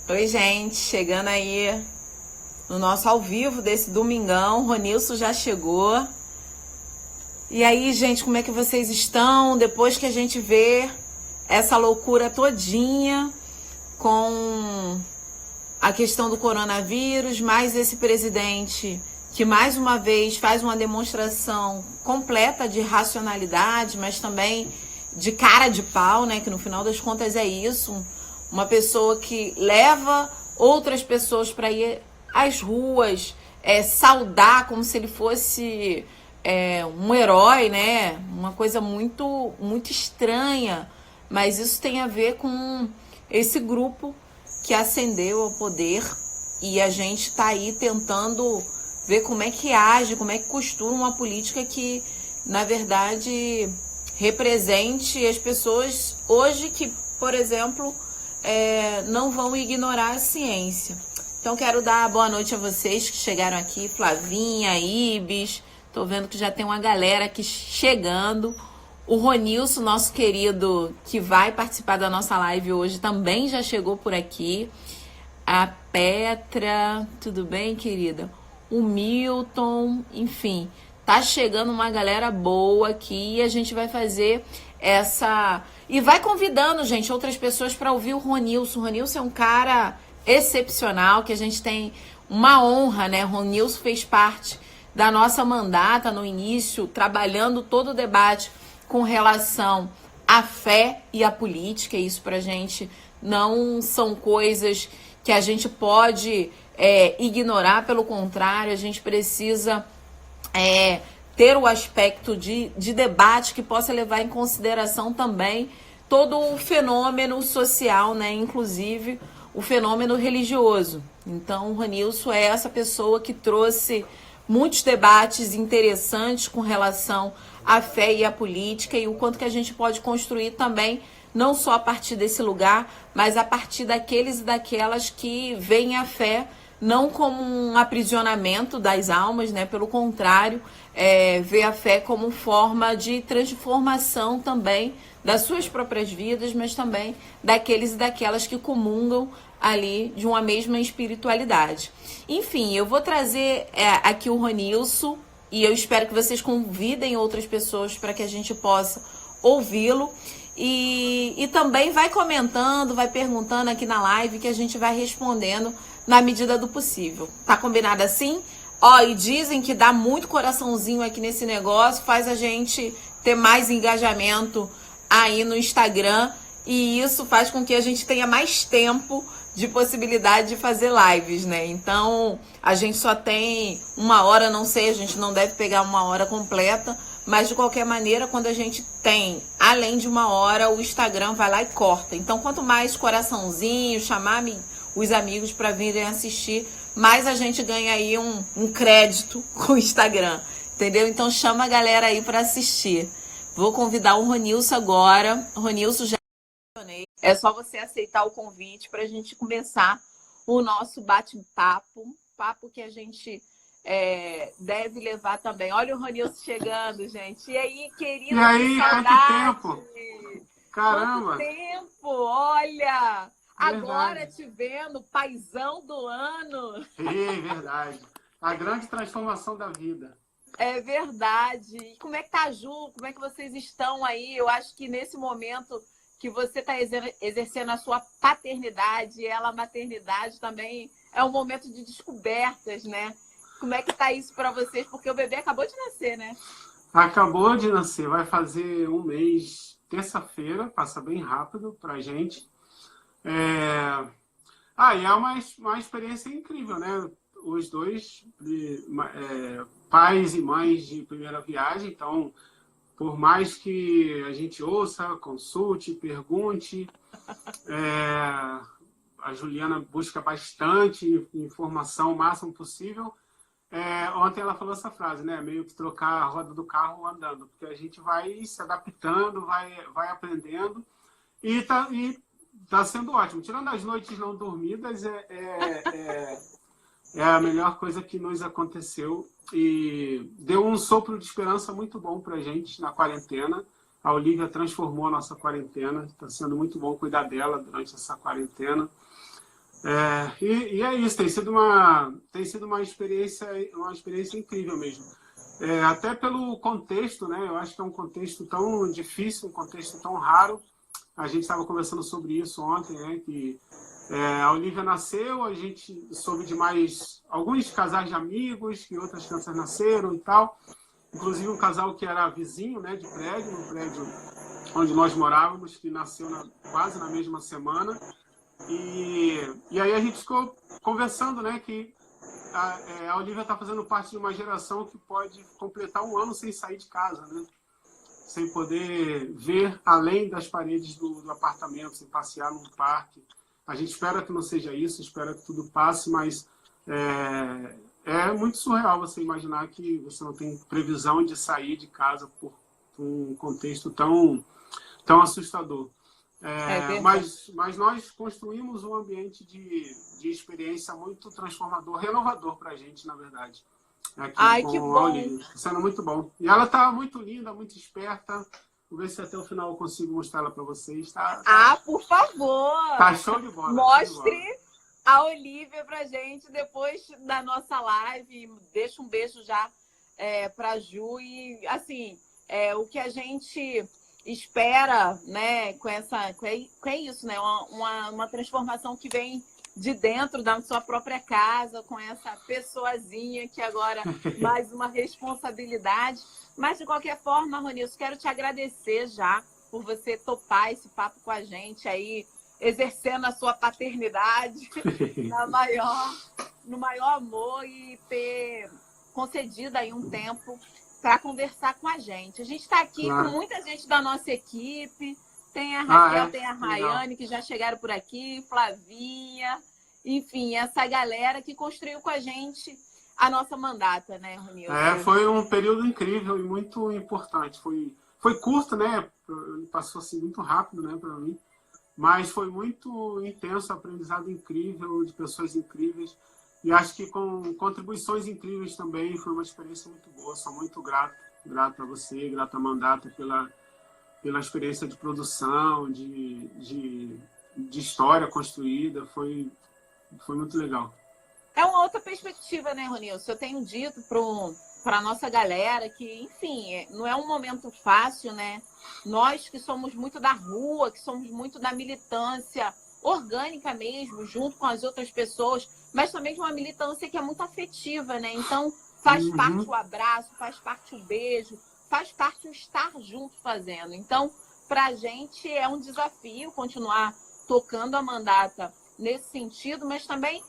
Oi, gente, chegando aí no nosso ao vivo desse domingão. O Ronilson já chegou. E aí, gente, como é que vocês estão? Depois que a gente vê essa loucura todinha com a questão do coronavírus, mais esse presidente que mais uma vez faz uma demonstração completa de racionalidade, mas também de cara de pau, né? Que no final das contas é isso. Uma pessoa que leva outras pessoas para ir às ruas, saudar como se ele fosse um herói, né? Uma coisa muito, muito estranha. Mas isso tem a ver com esse grupo que ascendeu ao poder e a gente está aí tentando ver como é que age, como é que costura uma política que, na verdade, represente as pessoas hoje que, por exemplo, não vão ignorar a ciência. Então quero dar boa noite a vocês que chegaram aqui, Flavinha, Ibis, tô vendo que já tem uma galera aqui chegando. O Ronilson, nosso querido, que vai participar da nossa live hoje, também já chegou por aqui. A Petra, tudo bem, querida? O Milton, enfim, tá chegando uma galera boa aqui e a gente vai fazer essa... E vai convidando, gente, outras pessoas para ouvir o Ronilson. O Ronilson é um cara excepcional, que a gente tem uma honra, né? O Ronilson fez parte da nossa mandata no início, trabalhando todo o debate com relação à fé e à política. Isso pra gente não são coisas que a gente pode ignorar, pelo contrário, a gente precisa ter o aspecto de debate que possa levar em consideração também todo o fenômeno social, né? Inclusive o fenômeno religioso. Então, o Ronilson é essa pessoa que trouxe muitos debates interessantes com relação à fé e à política e o quanto que a gente pode construir também, não só a partir desse lugar, mas a partir daqueles e daquelas que veem a fé não como um aprisionamento das almas, né? Pelo contrário, vê a fé como forma de transformação também das suas próprias vidas, mas também daqueles e daquelas que comungam ali de uma mesma espiritualidade. Enfim, eu vou trazer aqui o Ronilson e eu espero que vocês convidem outras pessoas para que a gente possa ouvi-lo. E também vai comentando, vai perguntando aqui na live que a gente vai respondendo na medida do possível. Tá combinado assim? Ó, e dizem que dá muito coraçãozinho aqui nesse negócio, faz a gente ter mais engajamento aí no Instagram e isso faz com que a gente tenha mais tempo de possibilidade de fazer lives, né? Então, a gente só tem uma hora, não sei, a gente não deve pegar uma hora completa, mas de qualquer maneira, quando a gente tem além de uma hora, o Instagram vai lá e corta. Então, quanto mais coraçãozinho, chamar os amigos para virem assistir, mais a gente ganha aí um crédito com o Instagram, entendeu? Então, chama a galera aí para assistir. Vou convidar o Ronilson agora. O Ronilson já... É só você aceitar o convite para a gente começar o nosso bate-papo. Papo que a gente deve levar também. Olha o Ronilson chegando, gente. E aí, querido, E aí, que quanto saudade! tempo? Caramba! Quanto tempo! Olha! Agora Verdade. te vendo, paizão do ano. É verdade. A grande transformação da vida. É verdade. E como é que tá a Ju? Como é que vocês estão aí? Eu acho que nesse momento que você está exercendo a sua paternidade e ela a maternidade também é um momento de descobertas, né? Como é que tá isso para vocês? Porque o bebê acabou de nascer, né? Acabou de nascer, vai fazer um mês, terça-feira, passa bem rápido pra gente. E é uma experiência incrível, né? Os dois, pais e mães de primeira viagem, então, por mais que a gente ouça, consulte, pergunte, a Juliana busca bastante informação o máximo possível. Ontem ela falou essa frase, né? Meio que trocar a roda do carro andando, porque a gente vai se adaptando, vai aprendendo e tá sendo ótimo. Tirando as noites não dormidas, é a melhor coisa que nos aconteceu e deu um sopro de esperança muito bom pra gente na quarentena. A Olivia transformou a nossa quarentena, está sendo muito bom cuidar dela durante essa quarentena. E é isso, tem sido uma experiência incrível mesmo. Até pelo contexto, né? Eu acho que é um contexto tão difícil, um contexto tão raro. A gente estava conversando sobre isso ontem, né? Que a Olivia nasceu, a gente soube de mais alguns casais de amigos, que outras crianças nasceram e tal. Inclusive um casal que era vizinho, né, de prédio, no prédio onde nós morávamos, que nasceu quase na mesma semana. E aí a gente ficou conversando, né, que a Olivia está fazendo parte de uma geração que pode completar um ano sem sair de casa, né? Sem poder ver além das paredes do apartamento, sem passear num parque. A gente espera que não seja isso, espera que tudo passe, mas é muito surreal você imaginar que você não tem previsão de sair de casa por um contexto tão assustador. Mas nós construímos um ambiente de experiência muito transformador, renovador para a gente, na verdade. Ai, que bom! Está sendo muito bom. E ela está muito linda, muito esperta. Vou ver se até o final eu consigo mostrar ela para vocês. Por favor! Tá show de bola. Mostre a Olivia pra gente depois da nossa live. Deixa um beijo já pra Ju. E, assim, o que a gente espera, né, com isso, né? Uma transformação que vem de dentro da sua própria casa, com essa pessoazinha que agora mais uma responsabilidade. Mas, de qualquer forma, Ronilson, quero te agradecer já por você topar esse papo com a gente aí, exercendo a sua paternidade no maior amor e ter concedido aí um tempo para conversar com a gente. A gente está aqui com muita gente da nossa equipe. Tem a Raquel, tem a Rayane, que já chegaram por aqui, Flavinha, enfim, essa galera que construiu com a gente a nossa mandata, né, Ronilson? Foi um período incrível e muito importante. Foi curto, né? Passou assim muito rápido, né, para mim. Mas foi muito intenso, aprendizado incrível, de pessoas incríveis. E acho que com contribuições incríveis também. Foi uma experiência muito boa. Sou muito grato a você, grato a Mandata pela experiência de produção, de história construída. Foi muito legal. É uma outra perspectiva, né, Ronilson? Eu tenho dito para a nossa galera que, enfim, não é um momento fácil, né? Nós que somos muito da rua, que somos muito da militância orgânica mesmo, junto com as outras pessoas, mas também de uma militância que é muito afetiva, né? Então, faz parte o abraço, faz parte o beijo, faz parte o estar junto fazendo. Então, para a gente é um desafio continuar tocando a Mandata nesse sentido, mas também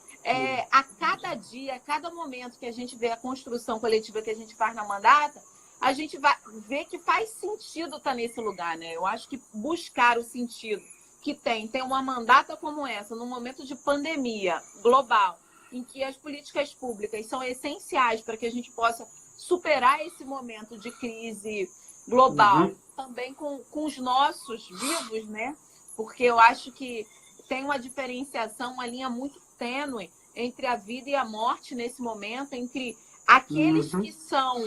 a cada dia, a cada momento que a gente vê a construção coletiva que a gente faz na Mandata, a gente vai ver que faz sentido estar nesse lugar, né? Eu acho que buscar o sentido que tem uma Mandata como essa, num momento de pandemia global, em que as políticas públicas são essenciais para que a gente possa superar esse momento de crise global, também com os nossos vivos, né? Porque eu acho que tem uma diferenciação, uma linha muito tênue entre a vida e a morte nesse momento, entre aqueles que são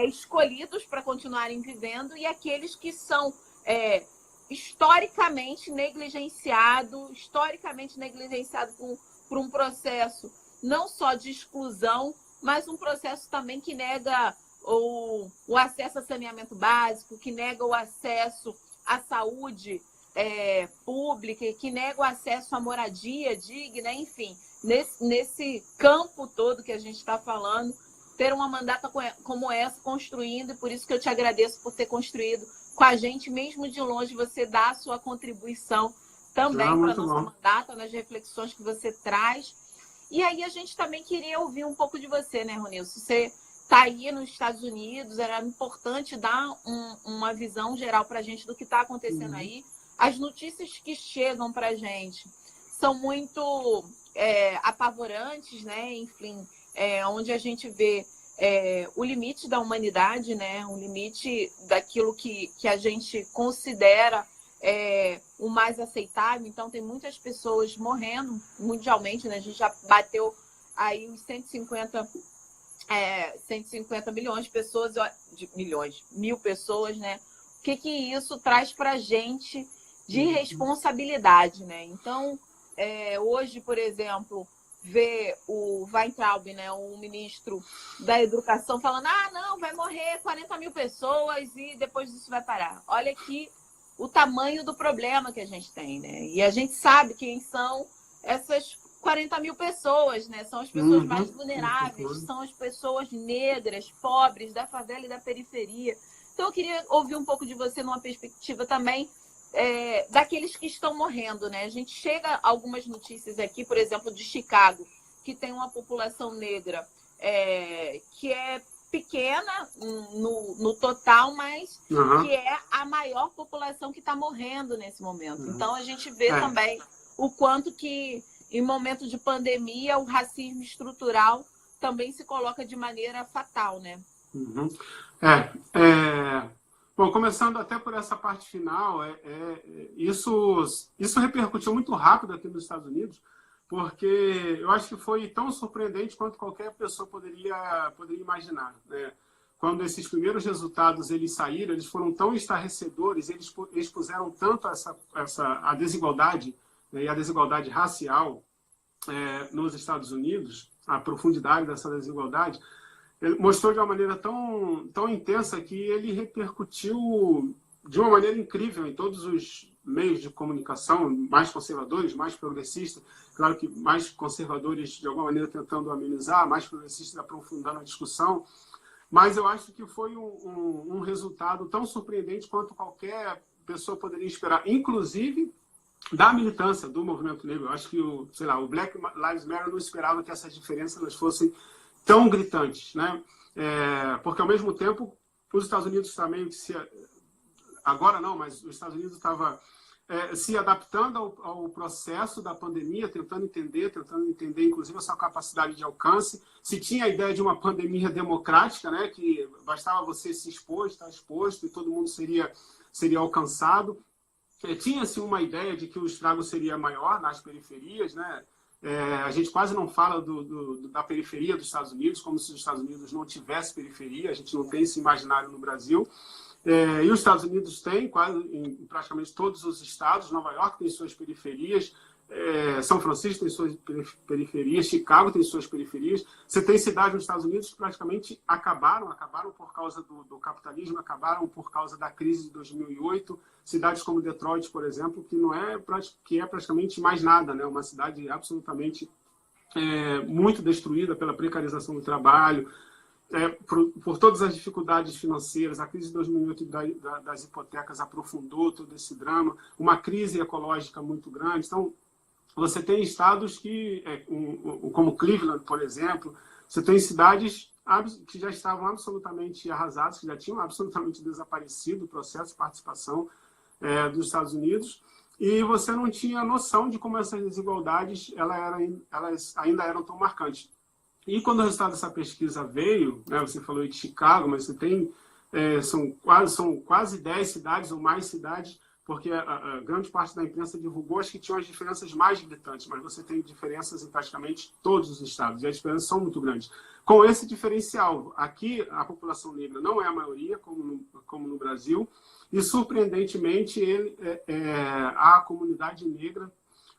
escolhidos para continuarem vivendo e aqueles que são historicamente negligenciados por um processo não só de exclusão, mas um processo também que nega o acesso a saneamento básico, que nega o acesso à saúde pública, que nega o acesso à moradia digna, enfim, nesse campo todo que a gente está falando, ter uma Mandata como essa construindo, e por isso que eu te agradeço por ter construído com a gente, mesmo de longe, você dá a sua contribuição também para a nossa Mandata, nas reflexões que você traz. E aí a gente também queria ouvir um pouco de você, né, Ronilson? Você está aí nos Estados Unidos, era importante dar uma visão geral para a gente do que está acontecendo aí. As notícias que chegam para a gente são muito apavorantes, né? Enfim, onde a gente vê o limite da humanidade, né? O limite daquilo que a gente considera o mais aceitável. Então, tem muitas pessoas morrendo mundialmente, né? A gente já bateu aí os 150 milhões de pessoas, mil pessoas, né? O que isso traz para a gente de responsabilidade, né? Então, hoje, por exemplo, ver o Weintraub, né, o ministro da Educação, falando: não, vai morrer 40 mil pessoas e depois disso vai parar. Olha aqui o tamanho do problema que a gente tem, né? E a gente sabe quem são essas 40 mil pessoas, né? São as pessoas mais vulneráveis, são as pessoas negras, pobres, da favela e da periferia. Então, eu queria ouvir um pouco de você numa perspectiva também daqueles que estão morrendo, né? A gente chega a algumas notícias aqui, por exemplo, de Chicago, que tem uma população negra que é pequena no total, mas que é a maior população que está morrendo nesse momento. Então, a gente vê também o quanto que, em momentos de pandemia, o racismo estrutural também se coloca de maneira fatal, né? Bom, começando até por essa parte final, isso repercutiu muito rápido aqui nos Estados Unidos, porque eu acho que foi tão surpreendente quanto qualquer pessoa poderia imaginar, né? Quando esses primeiros resultados eles saíram, eles foram tão estarrecedores, eles expuseram tanto a desigualdade, né, e a desigualdade racial nos Estados Unidos, a profundidade dessa desigualdade, ele mostrou de uma maneira tão intensa que ele repercutiu de uma maneira incrível em todos os meios de comunicação, mais conservadores, mais progressistas, claro que mais conservadores de alguma maneira tentando amenizar, mais progressistas aprofundando a discussão, mas eu acho que foi um resultado tão surpreendente quanto qualquer pessoa poderia esperar, inclusive da militância do movimento negro. Eu acho que o Black Lives Matter não esperava que essas diferenças fossem tão gritantes, né? Porque ao mesmo tempo os Estados Unidos também agora não, mas os Estados Unidos estava se adaptando ao processo da pandemia, tentando entender inclusive a sua capacidade de alcance. Se tinha a ideia de uma pandemia democrática, né, que bastava você se expor, estar exposto e todo mundo seria alcançado. Tinha-se uma ideia de que o estrago seria maior nas periferias, né? A gente quase não fala da periferia dos Estados Unidos, como se os Estados Unidos não tivessem periferia. A gente não tem esse imaginário no Brasil. E os Estados Unidos têm, quase em praticamente todos os estados. Nova York tem suas periferias, São Francisco tem suas periferias, Chicago tem suas periferias. Você tem cidades nos Estados Unidos que praticamente acabaram por causa do capitalismo, acabaram por causa da crise de 2008. Cidades como Detroit, por exemplo, que é praticamente mais nada, né? Uma cidade absolutamente muito destruída pela precarização do trabalho, por todas as dificuldades financeiras. A crise de 2008 das hipotecas aprofundou todo esse drama, uma crise ecológica muito grande. Então, você tem estados como Cleveland, por exemplo, você tem cidades que já estavam absolutamente arrasadas, que já tinham absolutamente desaparecido o processo de participação dos Estados Unidos, e você não tinha noção de como essas desigualdades elas ainda eram tão marcantes. E quando o resultado dessa pesquisa veio, né, você falou de Chicago, mas você tem são quase 10 cidades ou mais cidades, porque a grande parte da imprensa divulgou, acho que tinham as diferenças mais gritantes, mas você tem diferenças em praticamente todos os estados, e as diferenças são muito grandes. Com esse diferencial, aqui a população negra não é a maioria, como no Brasil, e surpreendentemente a comunidade negra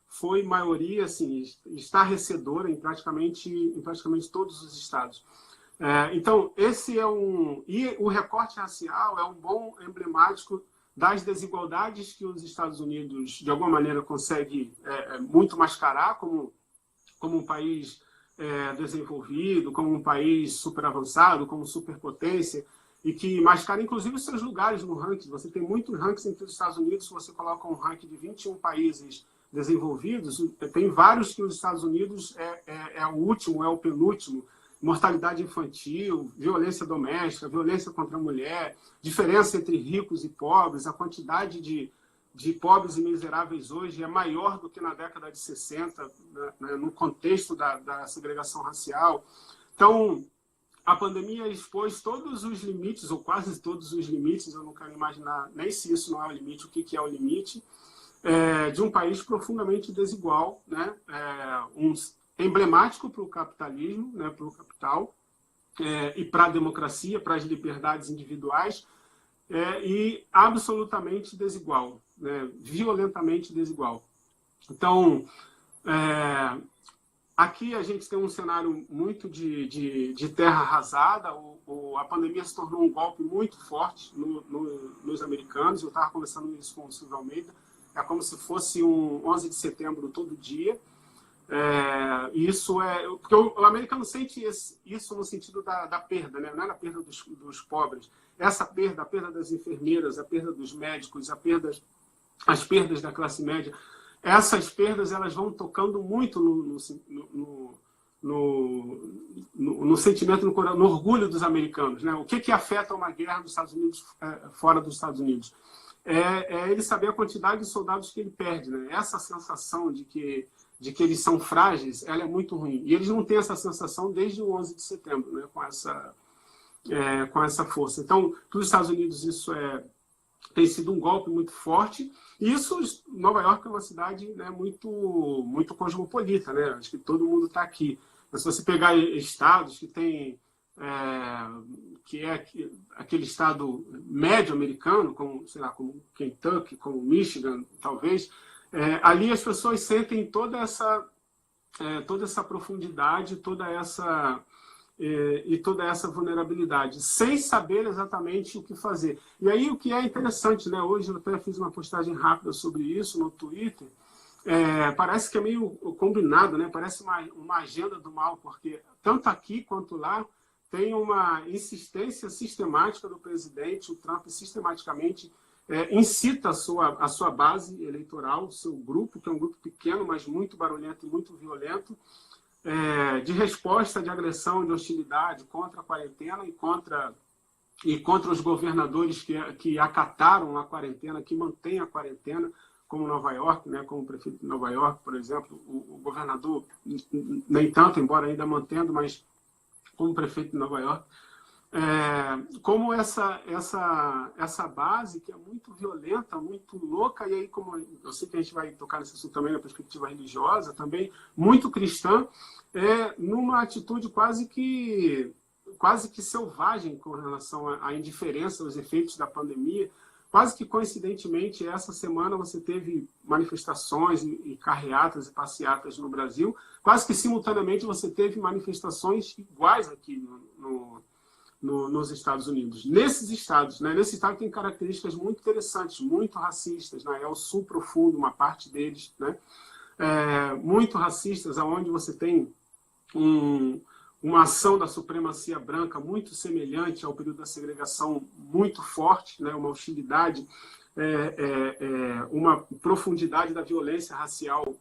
foi maioria, assim, estarrecedora em praticamente todos os estados. Então, e o recorte racial é um bom emblemático das desigualdades que os Estados Unidos, de alguma maneira, consegue muito mascarar como um país desenvolvido, como um país super avançado, como superpotência, e que mascara, inclusive, os seus lugares no ranking. Você tem muitos rankings entre os Estados Unidos. Se você coloca um ranking de 21 países desenvolvidos, tem vários que os Estados Unidos é o último, é o penúltimo. Mortalidade infantil, violência doméstica, violência contra a mulher, diferença entre ricos e pobres, a quantidade de pobres e miseráveis hoje é maior do que na década de 60, né, no contexto da segregação racial. Então, a pandemia expôs todos os limites, ou quase todos os limites, eu não quero imaginar nem se isso não é o limite, o que é o limite, de um país profundamente desigual, né, emblemático para o capitalismo, né, para o capital, e para a democracia, para as liberdades individuais, e absolutamente desigual, né, violentamente desigual. Então, Aqui a gente tem um cenário muito de terra arrasada. A pandemia se tornou um golpe muito forte nos americanos. Eu estava conversando isso com o Silvio Almeida. É como se fosse um 11 de setembro todo dia. Porque o americano sente isso no sentido da perda, né? Não é a perda dos pobres. Essa perda, a perda das enfermeiras, a perda dos médicos, as perdas da classe média. Essas perdas elas vão tocando muito no sentimento, no orgulho dos americanos, né? O que afeta uma guerra dos Estados Unidos fora dos Estados Unidos? É ele saber a quantidade de soldados que ele perde, né? Essa sensação de que eles são frágeis, ela é muito ruim. E eles não têm essa sensação desde o 11 de setembro, né? Com essa força. Então, para os Estados Unidos, isso tem sido um golpe muito forte. E isso, Nova York é uma cidade, né, muito cosmopolita, né? Acho que todo mundo está aqui. Mas se você pegar estados que tem aquele estado médio americano, como, sei lá, como Kentucky, como Michigan, talvez, ali as pessoas sentem toda essa profundidade, toda essa vulnerabilidade, sem saber exatamente o que fazer. E aí o que é interessante, né? Hoje eu até fiz uma postagem rápida sobre isso no Twitter. Parece que é meio combinado, né? Parece uma agenda do mal, porque tanto aqui quanto lá tem uma insistência sistemática do presidente. O Trump sistematicamente incita a sua base eleitoral, o seu grupo, que é um grupo pequeno, mas muito barulhento e muito violento, de resposta, de agressão, de hostilidade contra a quarentena e contra os governadores que acataram a quarentena, que mantêm a quarentena, como Nova York, né, como o prefeito de Nova York, por exemplo, o governador, nem tanto, embora ainda mantendo, mas como prefeito de Nova York, como essa base que é muito violenta, muito louca, e aí, como eu sei que a gente vai tocar nesse assunto também na perspectiva religiosa, também muito cristã, numa atitude quase que selvagem com relação à indiferença aos efeitos da pandemia. Quase que coincidentemente, essa semana você teve manifestações e carreatas e passeatas no Brasil. Quase que simultaneamente você teve manifestações iguais aqui nos Estados Unidos. Nesses estados, né? Nesse estado tem características muito interessantes, muito racistas, né? É o sul profundo, uma parte deles, né? Muito racistas, onde você tem uma ação da supremacia branca muito semelhante ao período da segregação, muito forte, né? Uma hostilidade, uma profundidade da violência racial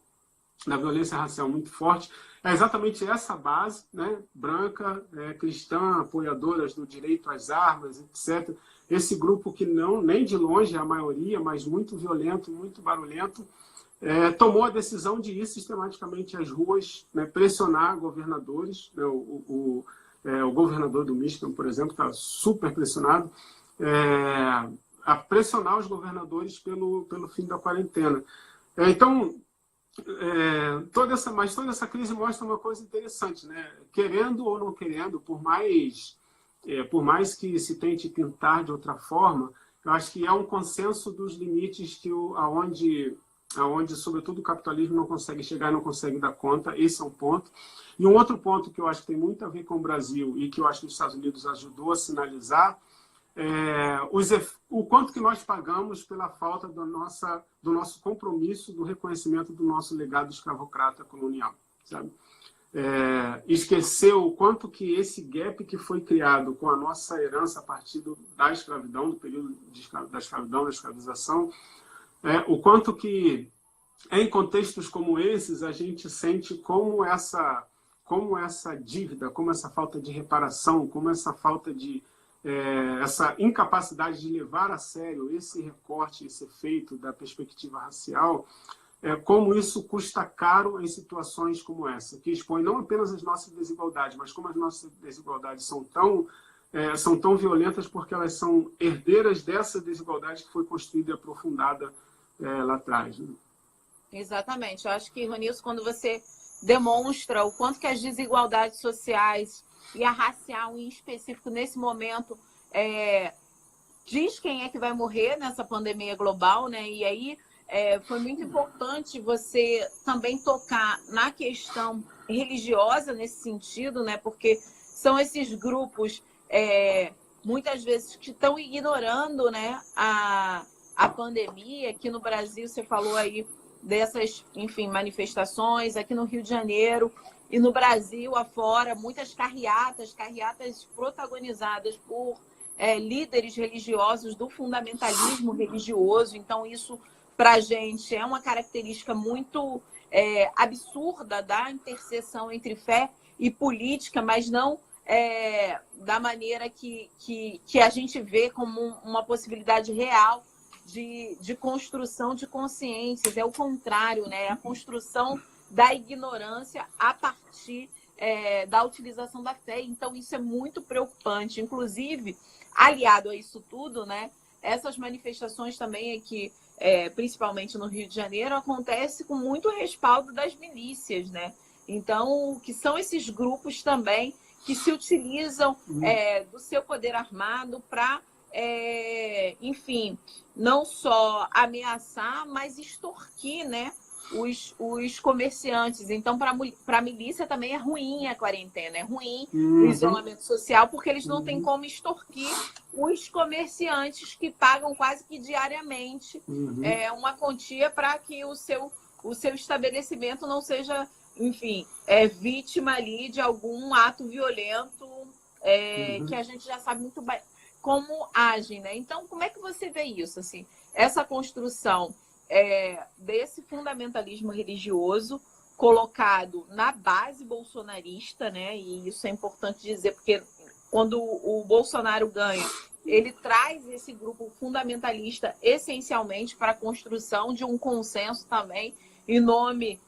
muito forte. É exatamente essa base, né? Branca, cristã, apoiadoras do direito às armas, etc. Esse grupo que não, nem de longe é a maioria, mas muito violento, muito barulhento, tomou a decisão de ir sistematicamente às ruas, né, pressionar governadores. Né, o governador do Michigan, por exemplo, está super pressionado, a pressionar os governadores pelo fim da quarentena. Então, toda essa crise mostra uma coisa interessante, né? Querendo ou não querendo, por mais que se tente pintar de outra forma, eu acho que é um consenso dos limites aonde, sobretudo, o capitalismo não consegue chegar, não consegue dar conta. Esse é um ponto. E um outro ponto que eu acho que tem muito a ver com o Brasil e que eu acho que os Estados Unidos ajudou a sinalizar o quanto que nós pagamos pela falta do nosso compromisso, do reconhecimento do nosso legado escravocrata colonial, sabe? Esqueceu o quanto que esse gap que foi criado com a nossa herança a partir da escravidão, do período da escravidão, da escravização, o quanto que, em contextos como esses, a gente sente como essa dívida, como essa falta de reparação, como essa falta de essa incapacidade de levar a sério esse recorte, esse efeito da perspectiva racial, como isso custa caro em situações como essa, que expõe não apenas as nossas desigualdades, mas como as nossas desigualdades são tão violentas porque elas são herdeiras dessa desigualdade que foi construída e aprofundada lá atrás. Né? Exatamente. Eu acho que, Ronilson, quando você demonstra o quanto que as desigualdades sociais e a racial em específico nesse momento diz quem é que vai morrer nessa pandemia global, né? E aí foi muito importante você também tocar na questão religiosa nesse sentido, né? Porque são esses grupos, muitas vezes, que estão ignorando, né, a pandemia. Aqui no Brasil, você falou aí dessas, enfim, manifestações, aqui no Rio de Janeiro e no Brasil afora, muitas carreatas protagonizadas por líderes religiosos do fundamentalismo religioso. Então, isso, para a gente, é uma característica muito absurda da interseção entre fé e política, mas não da maneira que a gente vê como uma possibilidade real de construção de consciências. É o contrário, né? A construção da ignorância a partir da utilização da fé. Então, isso é muito preocupante. Inclusive, aliado a isso tudo, né? Essas manifestações também aqui, principalmente no Rio de Janeiro, acontece com muito respaldo das milícias, né? Então, que são esses grupos também que se utilizam do seu poder armado para, enfim, não só ameaçar, mas extorquir, né, os comerciantes. Então, para a milícia também é ruim a quarentena, é ruim o isolamento social, porque eles não têm como extorquir os comerciantes que pagam quase que diariamente uma quantia para que o seu estabelecimento não seja, enfim, vítima ali de algum ato violento que a gente já sabe muito bem como agem, né? Então, como é que você vê isso, assim, essa construção desse fundamentalismo religioso colocado na base bolsonarista, né? E isso é importante dizer, porque quando o Bolsonaro ganha, ele traz esse grupo fundamentalista essencialmente para a construção de um consenso também em nome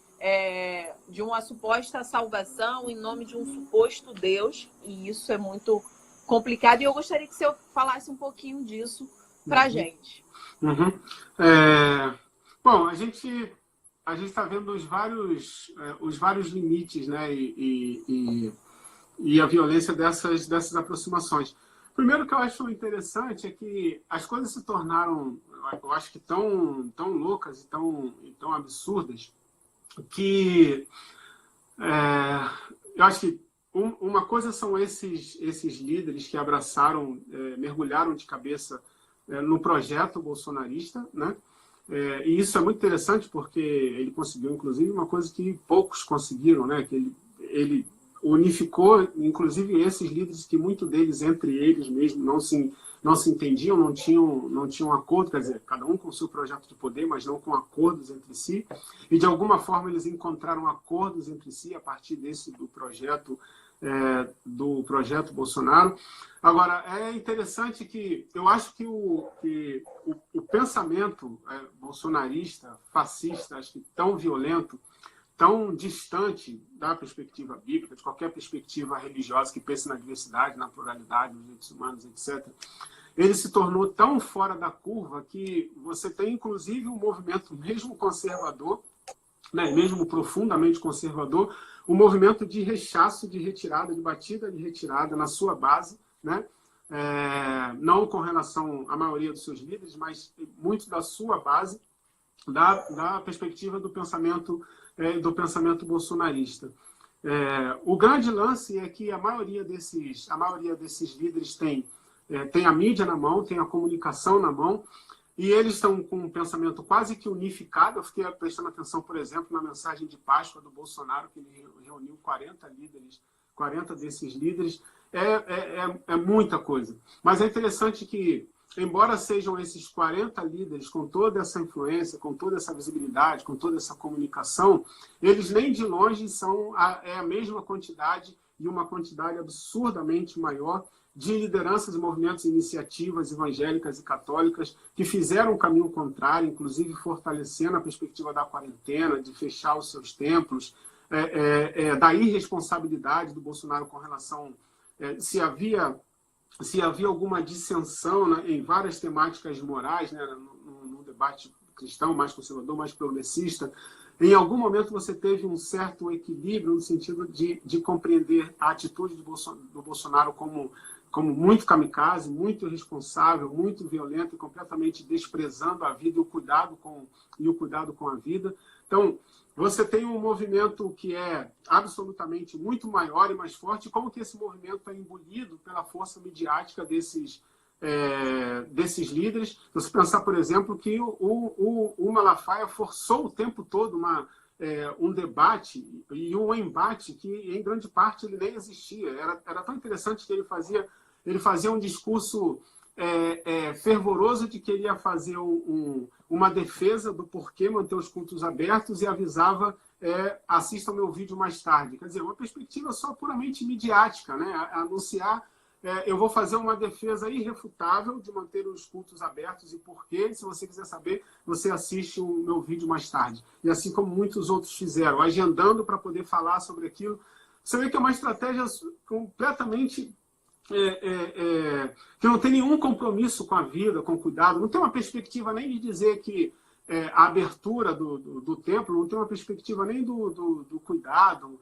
de uma suposta salvação, em nome de um suposto Deus, e isso é muito complicado. E eu gostaria que você falasse um pouquinho disso para a gente. Bom, a gente está vendo os vários limites, né, e a violência dessas aproximações. Primeiro, que eu acho interessante é que as coisas se tornaram, eu acho que tão loucas e tão absurdas, que eu acho que uma coisa são esses líderes que abraçaram, mergulharam de cabeça no projeto bolsonarista, né? E isso é muito interessante porque ele conseguiu, inclusive, uma coisa que poucos conseguiram, né? Que ele unificou, inclusive, esses líderes que muitos deles, entre eles mesmo, não se entendiam, não tinham acordo, quer dizer, cada um com o seu projeto de poder, mas não com acordos entre si. E, de alguma forma, eles encontraram acordos entre si a partir do projeto Bolsonaro. Agora, é interessante que eu acho que o pensamento bolsonarista, fascista, acho que tão violento, tão distante da perspectiva bíblica, de qualquer perspectiva religiosa que pense na diversidade, na pluralidade, nos direitos humanos, etc., ele se tornou tão fora da curva que você tem, inclusive, um movimento mesmo conservador, né, mesmo profundamente conservador, um movimento de rechaço, de retirada, de batida de retirada na sua base, né? Não com relação à maioria dos seus líderes, mas muito da sua base, da perspectiva do pensamento bolsonarista. O grande lance é que a maioria desses líderes tem a mídia na mão, tem a comunicação na mão, e eles estão com um pensamento quase que unificado. Eu fiquei prestando atenção, por exemplo, na mensagem de Páscoa do Bolsonaro, que ele reuniu 40 desses líderes. É muita coisa. Mas é interessante que, embora sejam esses 40 líderes com toda essa influência, com toda essa visibilidade, com toda essa comunicação, eles nem de longe são a mesma quantidade e uma quantidade absurdamente maior de lideranças, movimentos e iniciativas evangélicas e católicas que fizeram um caminho contrário, inclusive fortalecendo a perspectiva da quarentena, de fechar os seus templos, da irresponsabilidade do Bolsonaro com relação se havia alguma dissensão, né, em várias temáticas morais, né, no debate cristão, mais conservador, mais progressista. Em algum momento você teve um certo equilíbrio no sentido de compreender a atitude do Bolsonaro como como muito kamikaze, muito irresponsável, muito violento e completamente desprezando a vida e o cuidado com a vida. Então, você tem um movimento que é absolutamente muito maior e mais forte. Como que esse movimento é engolido pela força midiática desses líderes? Você pensar, por exemplo, que o Malafaia forçou o tempo todo um debate e um embate que, em grande parte, ele nem existia. Era tão interessante que ele fazia um discurso fervoroso de que ele ia fazer uma defesa do porquê manter os cultos abertos e avisava assista ao meu vídeo mais tarde. Quer dizer, uma perspectiva só puramente midiática, né? Anunciar eu vou fazer uma defesa irrefutável de manter os cultos abertos e por quê. Se você quiser saber, você assiste o meu vídeo mais tarde. E assim como muitos outros fizeram, agendando para poder falar sobre aquilo. Você vê que é uma estratégia completamente que não tem nenhum compromisso com a vida, com o cuidado. Não tem uma perspectiva nem de dizer que a abertura do templo, não tem uma perspectiva nem do cuidado,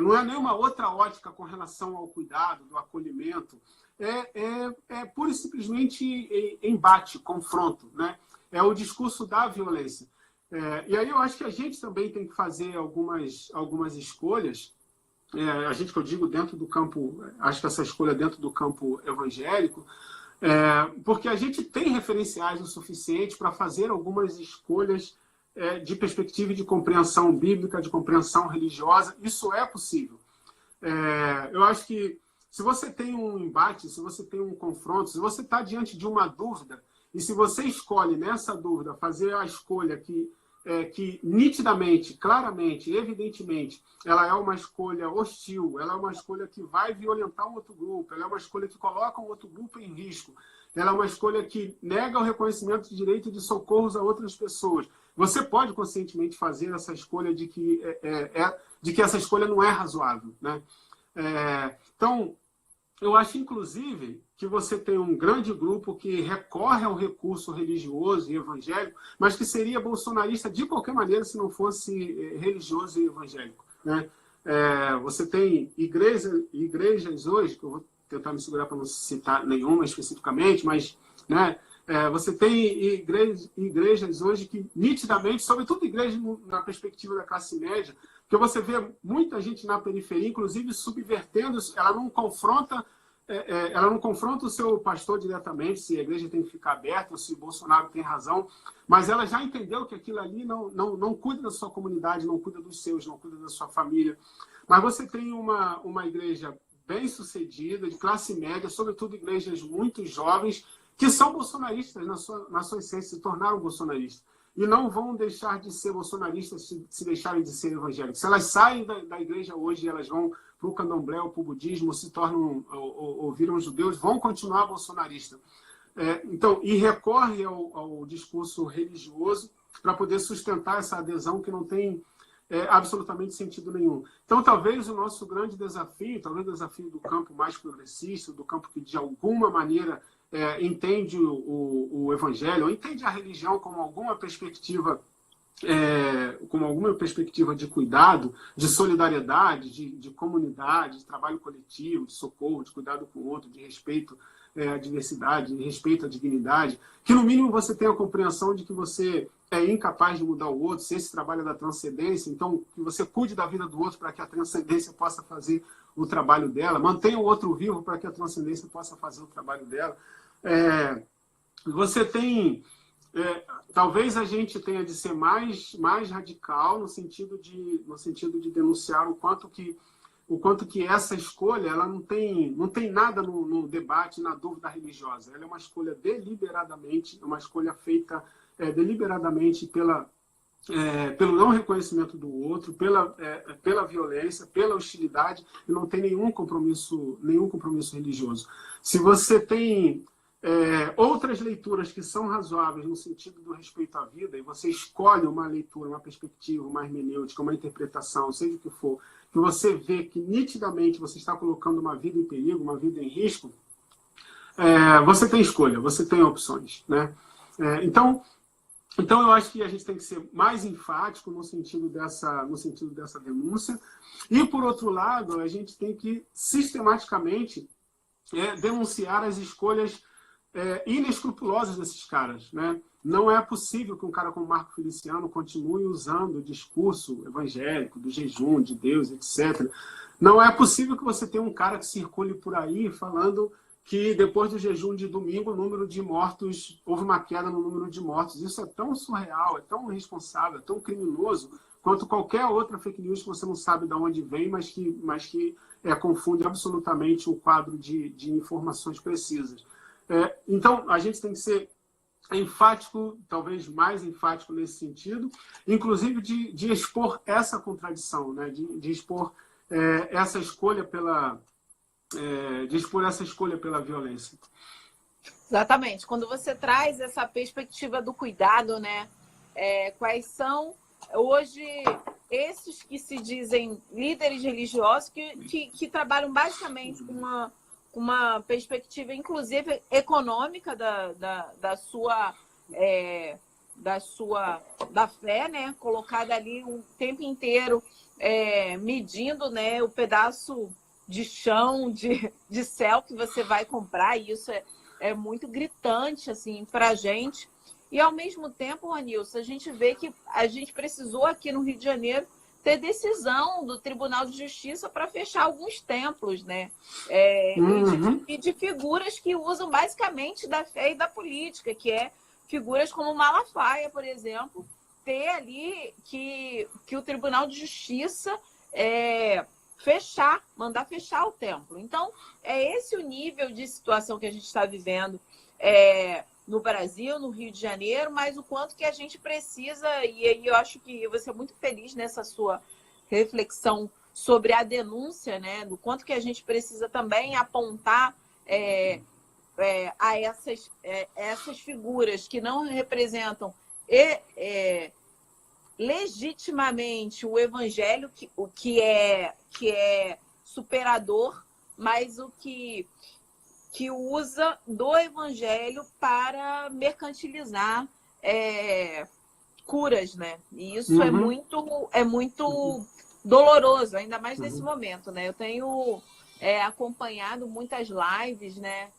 não é nenhuma outra ótica com relação ao cuidado, do acolhimento. É pura e simplesmente embate, confronto, né? É o discurso da violência. E aí eu acho que a gente também tem que fazer algumas escolhas, a gente que eu digo dentro do campo, acho que essa escolha dentro do campo evangélico, porque a gente tem referenciais o suficiente para fazer algumas escolhas de perspectiva e de compreensão bíblica, de compreensão religiosa. Isso é possível. Eu acho que se você tem um embate, se você tem um confronto, se você está diante de uma dúvida, e se você escolhe nessa dúvida fazer a escolha que nitidamente, claramente, evidentemente, ela é uma escolha hostil, ela é uma escolha que vai violentar um outro grupo, ela é uma escolha que coloca um outro grupo em risco, ela é uma escolha que nega o reconhecimento de direito de socorros a outras pessoas. Você pode conscientemente fazer essa escolha de que essa escolha não é razoável, né? Então, eu acho, inclusive, que você tem um grande grupo que recorre ao recurso religioso e evangélico, mas que seria bolsonarista de qualquer maneira se não fosse religioso e evangélico, né? Você tem igrejas hoje, que eu vou tentar me segurar para não citar nenhuma especificamente, mas, né, você tem igrejas hoje que nitidamente, sobretudo igrejas na perspectiva da classe média, que você vê muita gente na periferia, inclusive subvertendo, ela não confronta o seu pastor diretamente, se a igreja tem que ficar aberta, ou se Bolsonaro tem razão, mas ela já entendeu que aquilo ali não cuida da sua comunidade, não cuida dos seus, não cuida da sua família. Mas você tem uma igreja bem-sucedida, de classe média, sobretudo igrejas muito jovens, que são bolsonaristas na sua essência, se tornaram bolsonaristas. E não vão deixar de ser bolsonaristas se deixarem de ser evangélicos. Se elas saem da igreja hoje, elas vão para o candomblé ou para o budismo, se tornam ou viram judeus, vão continuar bolsonaristas. Então, e recorre ao discurso religioso para poder sustentar essa adesão que não tem absolutamente sentido nenhum. Então, talvez o nosso grande desafio, talvez o desafio do campo mais progressista, do campo que de alguma maneira entende o evangelho, ou entende a religião como alguma perspectiva de cuidado, de solidariedade, de comunidade, de trabalho coletivo, de socorro, de cuidado com o outro, de respeito à diversidade, de respeito à dignidade, que no mínimo você tenha a compreensão de que você é incapaz de mudar o outro, se esse trabalho é da transcendência, então que você cuide da vida do outro para que a transcendência possa fazer o trabalho dela, mantenha o outro vivo para que a transcendência possa fazer o trabalho dela. Você tem... talvez a gente tenha de ser mais radical no sentido de denunciar o quanto que essa escolha ela não tem nada no debate, na dúvida religiosa. Ela é uma escolha deliberadamente, uma escolha feita deliberadamente pelo não reconhecimento do outro, pela violência, pela hostilidade, e não tem nenhum compromisso religioso. Se você tem outras leituras que são razoáveis no sentido do respeito à vida, e você escolhe uma leitura, uma perspectiva, uma hermenêutica, uma interpretação, seja o que for, que você vê que nitidamente você está colocando uma vida em perigo, uma vida em risco, você tem escolha, você tem opções, né? Então eu acho que a gente tem que ser mais enfático no sentido dessa denúncia, e por outro lado, a gente tem que sistematicamente denunciar as escolhas inescrupulosas desses caras, né? Não é possível que um cara como Marco Feliciano continue usando o discurso evangélico, do jejum, de Deus, etc. Não é possível que você tenha um cara que circule por aí falando que depois do jejum de domingo, o número de mortos, houve uma queda no número de mortos. Isso é tão surreal, é tão irresponsável, é tão criminoso, quanto qualquer outra fake news que você não sabe de onde vem, mas que confunde absolutamente o quadro de informações precisas. Então, a gente tem que ser enfático, talvez mais enfático nesse sentido, inclusive de expor essa contradição, né? de expor essa escolha pela violência. Exatamente. Quando você traz essa perspectiva do cuidado, né? Quais são hoje esses que se dizem líderes religiosos que trabalham basicamente com uma perspectiva, inclusive, econômica da fé, né? Colocada ali o tempo inteiro, medindo, né, o pedaço de chão, de céu que você vai comprar, e isso é muito gritante assim, para a gente. E, ao mesmo tempo, Ronilson, a gente vê que a gente precisou aqui no Rio de Janeiro ter decisão do Tribunal de Justiça para fechar alguns templos, né? E de figuras que usam basicamente da fé e da política, que figuras como Malafaia, por exemplo, ter ali que o Tribunal de Justiça mandar fechar o templo. Então, é esse o nível de situação que a gente está vivendo no Brasil, no Rio de Janeiro, mas o quanto que a gente precisa, e aí eu acho que eu vou ser muito feliz nessa sua reflexão sobre a denúncia, né, do quanto que a gente precisa também apontar a essas figuras que não representam legitimamente o evangelho, o que é superador, mas o que usa do evangelho para mercantilizar curas, né? E isso é muito doloroso, ainda mais nesse momento, né? Eu tenho acompanhado muitas lives, né?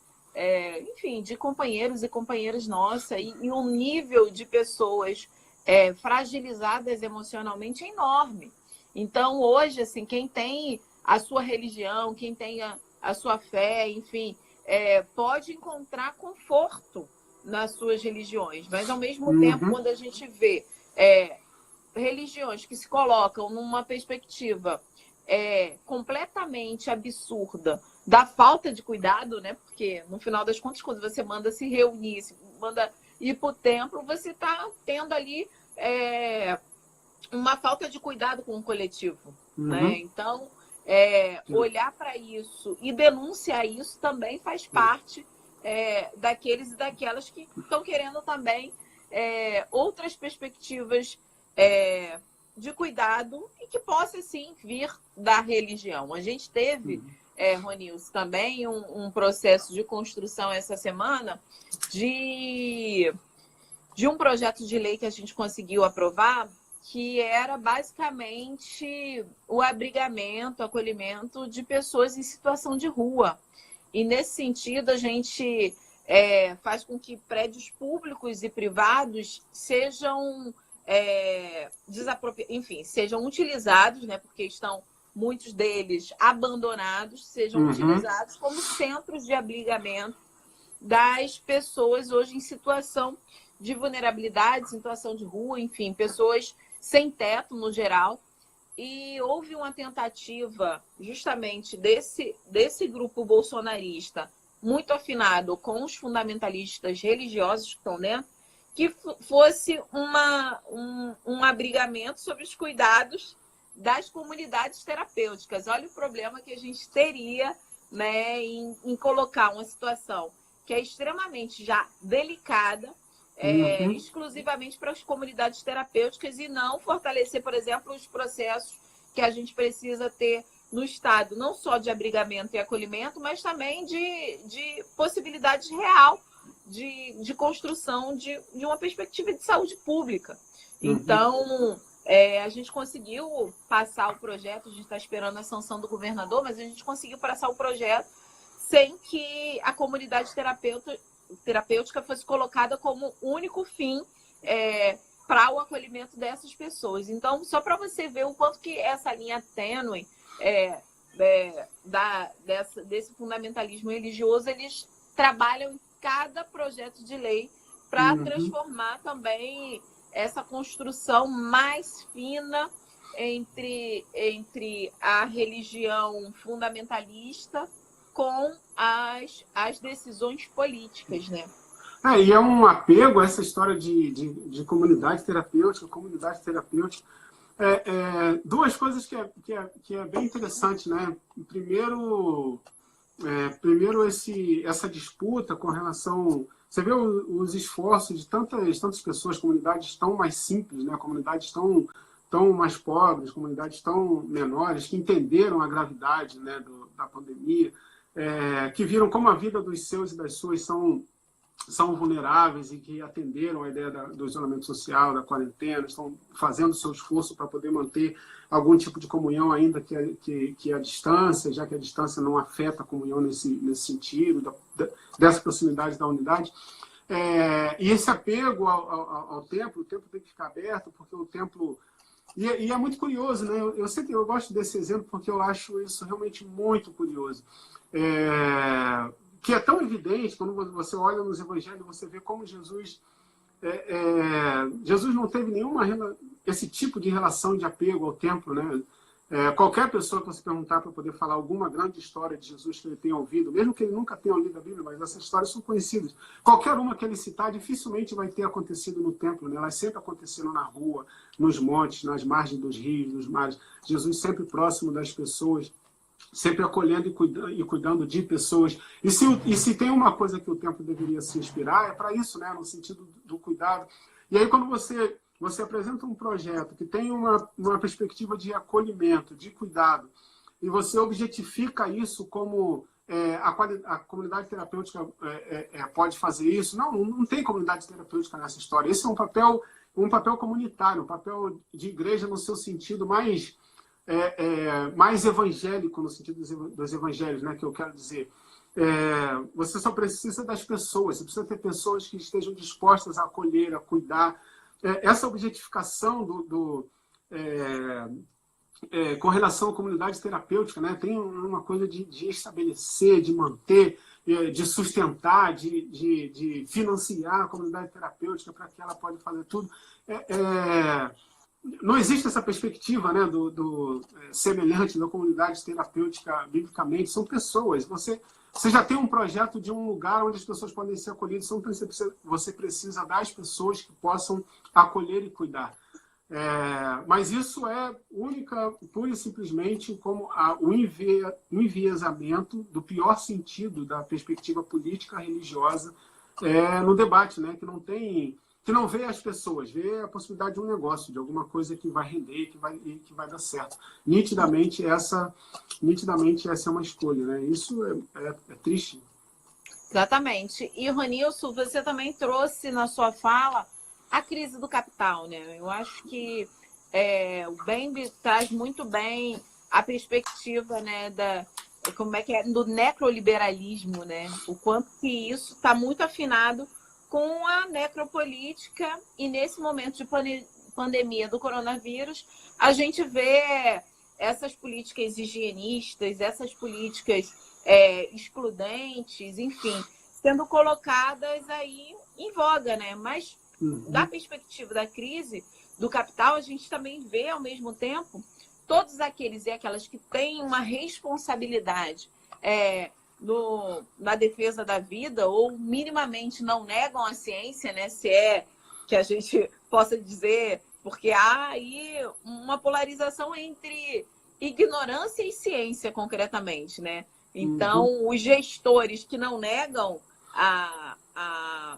Enfim, de companheiros e companheiras nossas, e um nível de pessoas fragilizadas emocionalmente é enorme. Então, hoje, assim, quem tem a sua religião, quem tem a sua fé, enfim, pode encontrar conforto nas suas religiões, mas, ao mesmo tempo, quando a gente vê religiões que se colocam numa perspectiva completamente absurda da falta de cuidado, né? Porque, no final das contas, quando você manda se reunir, manda ir para o templo, você está tendo ali uma falta de cuidado com o coletivo, né? Então, olhar para isso e denunciar isso também faz parte daqueles e daquelas que estão querendo também outras perspectivas de cuidado e que possa, sim, vir da religião. A gente teve, Ronilson, também um processo de construção essa semana de um projeto de lei que a gente conseguiu aprovar, que era basicamente o abrigamento, acolhimento de pessoas em situação de rua. E, nesse sentido, a gente faz com que prédios públicos e privados sejam sejam utilizados, né, porque estão muitos deles abandonados, sejam utilizados como centros de abrigamento das pessoas hoje em situação de vulnerabilidade, situação de rua, enfim, pessoas sem teto no geral. E houve uma tentativa justamente desse grupo bolsonarista, muito afinado com os fundamentalistas religiosos que estão dentro, que fosse um abrigamento sobre os cuidados das comunidades terapêuticas. Olha o problema que a gente teria, né, em colocar uma situação que é extremamente já delicada, exclusivamente para as comunidades terapêuticas, e não fortalecer, por exemplo, os processos que a gente precisa ter no Estado, não só de abrigamento e acolhimento, mas também de possibilidade real de construção de uma perspectiva de saúde pública. Então, a gente conseguiu passar o projeto, a gente está esperando a sanção do governador, mas a gente conseguiu passar o projeto sem que a comunidade terapêutica fosse colocada como único fim para o acolhimento dessas pessoas. Então, só para você ver o quanto que essa linha tênue desse fundamentalismo religioso, eles trabalham em cada projeto de lei para transformar também essa construção mais fina entre a religião fundamentalista com as decisões políticas, né? E é um apego a essa história de comunidade terapêutica. Duas coisas que é bem interessante, né? Primeiro essa disputa com relação... Você vê os esforços de tantas pessoas, comunidades tão mais simples, né? Comunidades tão mais pobres, comunidades tão menores, que entenderam a gravidade, né, da pandemia, que viram como a vida dos seus e das suas são vulneráveis e que atenderam a ideia do isolamento social, da quarentena, estão fazendo o seu esforço para poder manter algum tipo de comunhão, ainda que a distância, já que a distância não afeta a comunhão nesse sentido, dessa proximidade da unidade. E esse apego ao templo, o templo tem que ficar aberto, porque o templo... E é muito curioso, né? Eu gosto desse exemplo porque eu acho isso realmente muito curioso. Que é tão evidente, quando você olha nos evangelhos, você vê como Jesus não teve esse tipo de relação de apego ao templo, né? Qualquer pessoa que você perguntar para poder falar alguma grande história de Jesus que ele tenha ouvido, mesmo que ele nunca tenha lido a Bíblia, mas essas histórias são conhecidas. Qualquer uma que ele citar, dificilmente vai ter acontecido no templo, né? Elas sempre aconteceram na rua, nos montes, nas margens dos rios, nos mares. Jesus sempre próximo das pessoas, sempre acolhendo e cuidando de pessoas. E se tem uma coisa que o templo deveria se inspirar, é para isso, né? No sentido do cuidado. E aí, quando você apresenta um projeto que tem uma perspectiva de acolhimento, de cuidado, e você objetifica isso como a comunidade terapêutica pode fazer isso. Não tem comunidade terapêutica nessa história. Esse é um papel comunitário, um papel de igreja no seu sentido mais evangélico, no sentido dos evangelhos, né, que eu quero dizer. Você só precisa das pessoas, você precisa ter pessoas que estejam dispostas a acolher, a cuidar. Essa objetificação com relação à comunidade terapêutica, né, tem uma coisa de estabelecer, de manter, de sustentar, de financiar a comunidade terapêutica para que ela pode fazer tudo. Não existe essa perspectiva, né, do semelhante da comunidade terapêutica biblicamente. São pessoas. Você já tem um projeto de um lugar onde as pessoas podem ser acolhidas. Você precisa das pessoas que possam acolher e cuidar. Mas isso é pura e simplesmente como o enviesamento do pior sentido da perspectiva política religiosa no debate, né, que não vê as pessoas, vê a possibilidade de um negócio, de alguma coisa que vai render, que vai dar certo. Nitidamente essa é uma escolha, né? Isso é triste. Exatamente. E, Ronilson, você também trouxe na sua fala a crise do capital, né? Eu acho que o Bembe traz muito bem a perspectiva, né, do necroliberalismo, né? O quanto que isso está muito afinado com a necropolítica, e nesse momento de pandemia do coronavírus, a gente vê essas políticas higienistas, essas políticas excludentes, enfim, sendo colocadas aí em voga, né? Mas, da perspectiva da crise do capital, a gente também vê, ao mesmo tempo, todos aqueles e aquelas que têm uma responsabilidade na defesa da vida, ou minimamente não negam a ciência, né? Se é que a gente possa dizer, porque há aí uma polarização entre ignorância e ciência, concretamente, né? Então, os gestores que não negam a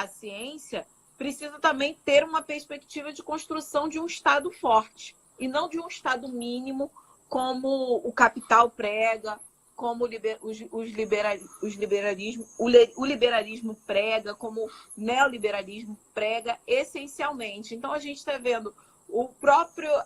ciência precisam também ter uma perspectiva de construção de um Estado forte, e não de um Estado mínimo, como o capital prega, como o liberalismo prega, como o neoliberalismo prega, essencialmente. Então, a gente está vendo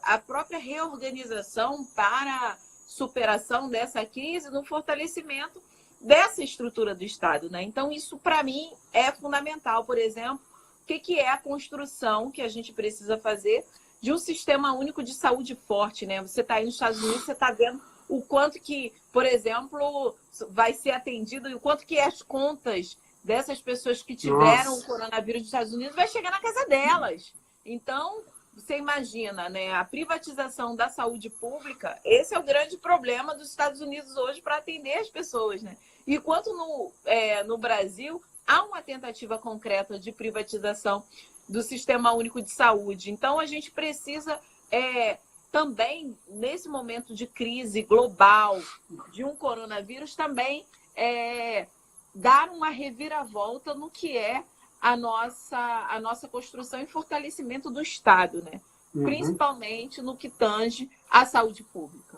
a própria reorganização para a superação dessa crise no fortalecimento dessa estrutura do Estado, né? Então, isso, para mim, é fundamental. Por exemplo, o que é a construção que a gente precisa fazer de um sistema único de saúde forte, né? Você está aí nos Estados Unidos, você está vendo o quanto que, por exemplo, vai ser atendido e o quanto que as contas dessas pessoas que tiveram o coronavírus nos Estados Unidos vai chegar na casa delas. Então, você imagina, né? A privatização da saúde pública, esse é o grande problema dos Estados Unidos hoje para atender as pessoas, né? Enquanto no Brasil há uma tentativa concreta de privatização do Sistema Único de Saúde. Então, a gente precisa também, nesse momento de crise global, de um coronavírus, também dar uma reviravolta no que é a nossa construção e fortalecimento do Estado, né? Uhum. Principalmente no que tange à saúde pública.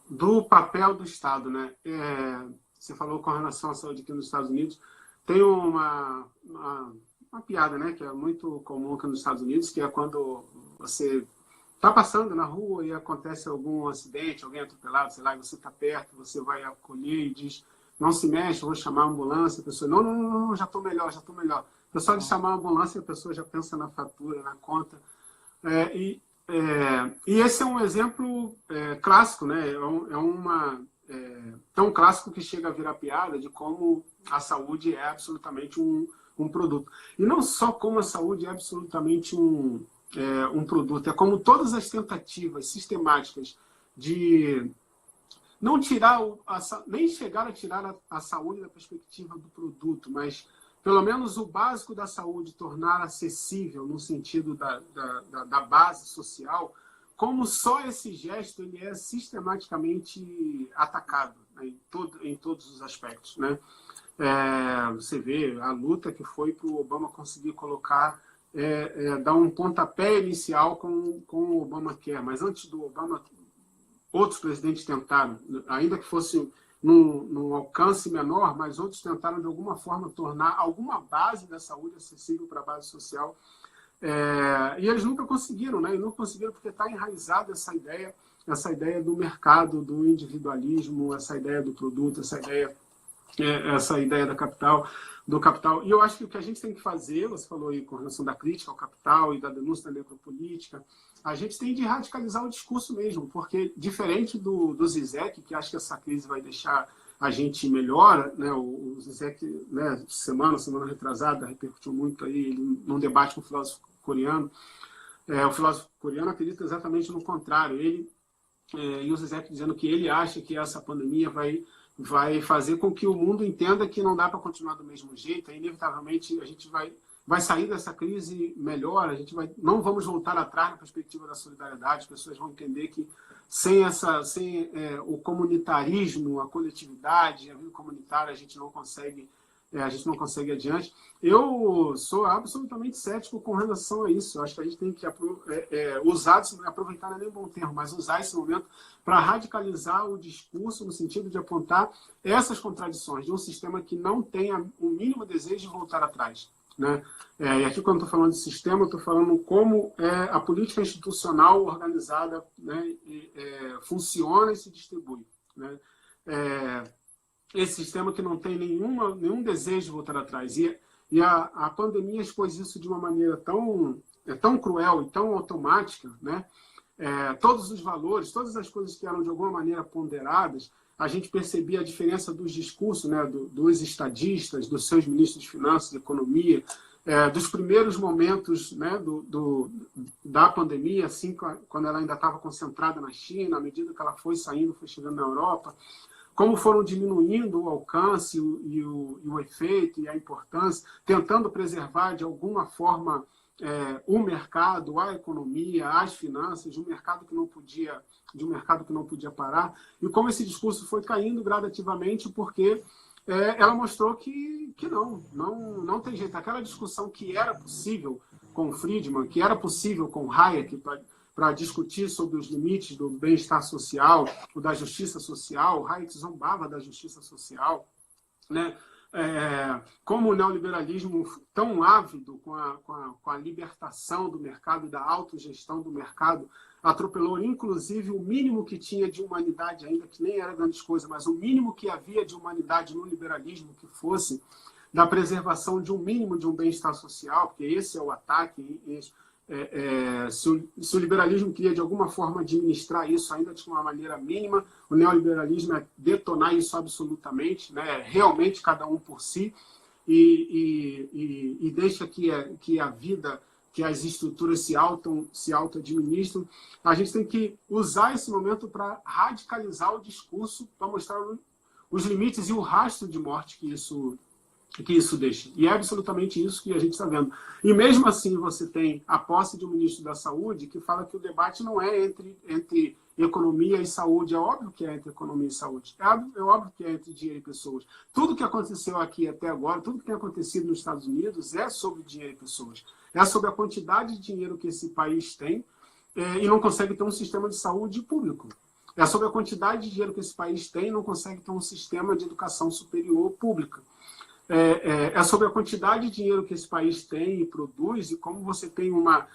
Do papel do Estado, né? Você falou com relação à saúde aqui nos Estados Unidos, tem uma piada, né, que é muito comum aqui nos Estados Unidos, que é quando você está passando na rua e acontece algum acidente, alguém atropelado, sei lá, e você está perto, você vai acolher e diz: não se mexe, eu vou chamar a ambulância. A pessoa: não, já estou melhor. O pessoal de chamar a ambulância, a pessoa já pensa na fatura, na conta. E esse é um exemplo clássico, né? Tão clássico que chega a virar piada de como a saúde é absolutamente um produto. E não só como a saúde é absolutamente um produto, é como todas as tentativas sistemáticas de não tirar, nem chegar a tirar a saúde da perspectiva do produto, mas pelo menos o básico da saúde tornar acessível no sentido da base social, como só esse gesto ele é sistematicamente atacado, né, em todos os aspectos, né? Você vê a luta que foi para o Obama conseguir colocar, dar um pontapé inicial com o Obamacare, mas antes do Obama, outros presidentes tentaram, ainda que fosse num alcance menor, mas outros tentaram de alguma forma tornar alguma base da saúde acessível para a base social. E eles nunca conseguiram, né? E não conseguiram porque está enraizada essa ideia do mercado, do individualismo, essa ideia do produto, essa ideia do capital. E eu acho que o que a gente tem que fazer, você falou aí com relação da crítica ao capital e da denúncia da necropolítica, a gente tem de radicalizar o discurso mesmo, porque diferente do Zizek, que acha que essa crise vai deixar a gente melhor, né? O Zizek, né, semana retrasada, repercutiu muito aí num debate com o filósofo coreano. O filósofo coreano acredita exatamente no contrário. Ele e o Zizek dizendo que ele acha que essa pandemia vai fazer com que o mundo entenda que não dá para continuar do mesmo jeito. Inevitavelmente a gente vai sair dessa crise melhor, não vamos voltar atrás na perspectiva da solidariedade, as pessoas vão entender que sem o comunitarismo, a coletividade, a vida comunitária, a gente não consegue ir adiante. Eu sou absolutamente cético com relação a isso. Eu acho que a gente tem que aproveitar, não é nem bom termo, mas usar esse momento para radicalizar o discurso no sentido de apontar essas contradições de um sistema que não tenha o mínimo desejo de voltar atrás, né? E aqui, quando estou falando de sistema, eu estou falando como a política institucional organizada, né, funciona e se distribui, né? Esse sistema que não tem nenhum desejo de voltar atrás. E a pandemia expôs isso de uma maneira tão cruel e tão automática, né? Todos os valores, todas as coisas que eram de alguma maneira ponderadas, a gente percebia a diferença dos discursos, né, dos estadistas, dos seus ministros de Finanças, de Economia, dos primeiros momentos, né, da pandemia, assim, quando ela ainda estava concentrada na China, à medida que ela foi saindo, foi chegando na Europa, como foram diminuindo o alcance e o efeito e a importância, tentando preservar de alguma forma o mercado, a economia, as finanças, de um mercado que não podia parar, e como esse discurso foi caindo gradativamente, porque ela mostrou que não tem jeito. Aquela discussão que era possível com Friedman, que era possível com Hayek, para discutir sobre os limites do bem-estar social, ou da justiça social. Hayek zombava da justiça social, né? como o neoliberalismo tão ávido com a libertação do mercado e da autogestão do mercado, atropelou inclusive o mínimo que tinha de humanidade, ainda que nem era grande coisa, mas o mínimo que havia de humanidade no liberalismo, que fosse da preservação de um mínimo de um bem-estar social, porque esse é o ataque. Se o liberalismo queria de alguma forma administrar isso ainda de uma maneira mínima, o neoliberalismo é detonar isso absolutamente, né? Realmente cada um por si, e deixa que a vida, que as estruturas se auto-administram. A gente tem que usar esse momento para radicalizar o discurso, para mostrar os limites e o rastro de morte que isso deixa. E é absolutamente isso que a gente está vendo. E mesmo assim você tem a posse de um ministro da Saúde que fala que o debate não é entre economia e saúde. É óbvio que é entre economia e saúde. É óbvio que é entre dinheiro e pessoas. Tudo que aconteceu aqui até agora, tudo que tem acontecido nos Estados Unidos é sobre dinheiro e pessoas. É sobre a quantidade de dinheiro que esse país tem e não consegue ter um sistema de saúde público. É sobre a quantidade de dinheiro que esse país tem e não consegue ter um sistema de educação superior pública. É sobre a quantidade de dinheiro que esse país tem e produz, e como você tem uma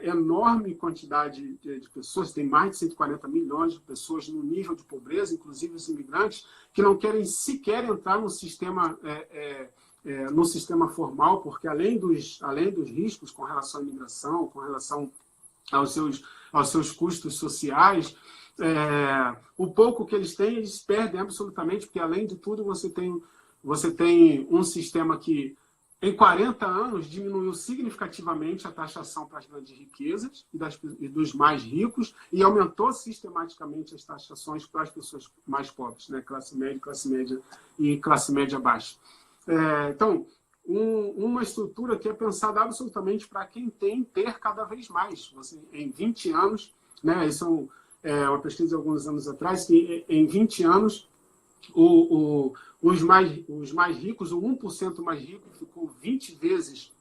enorme quantidade de pessoas, tem mais de 140 milhões de pessoas no nível de pobreza, inclusive os imigrantes, que não querem sequer entrar no sistema formal, porque além dos riscos com relação à imigração, com relação aos seus custos sociais, o pouco que eles têm, eles perdem absolutamente, porque além de tudo você tem um sistema que, em 40 anos, diminuiu significativamente a taxação para as grandes riquezas e dos mais ricos e aumentou sistematicamente as taxações para as pessoas mais pobres, né? Classe média e classe média baixa. Então, uma estrutura que é pensada absolutamente para quem tem ter cada vez mais. Em 20 anos, né? Isso é uma pesquisa de alguns anos atrás, que em 20 anos os mais ricos, o 1% mais rico ficou 20 vezes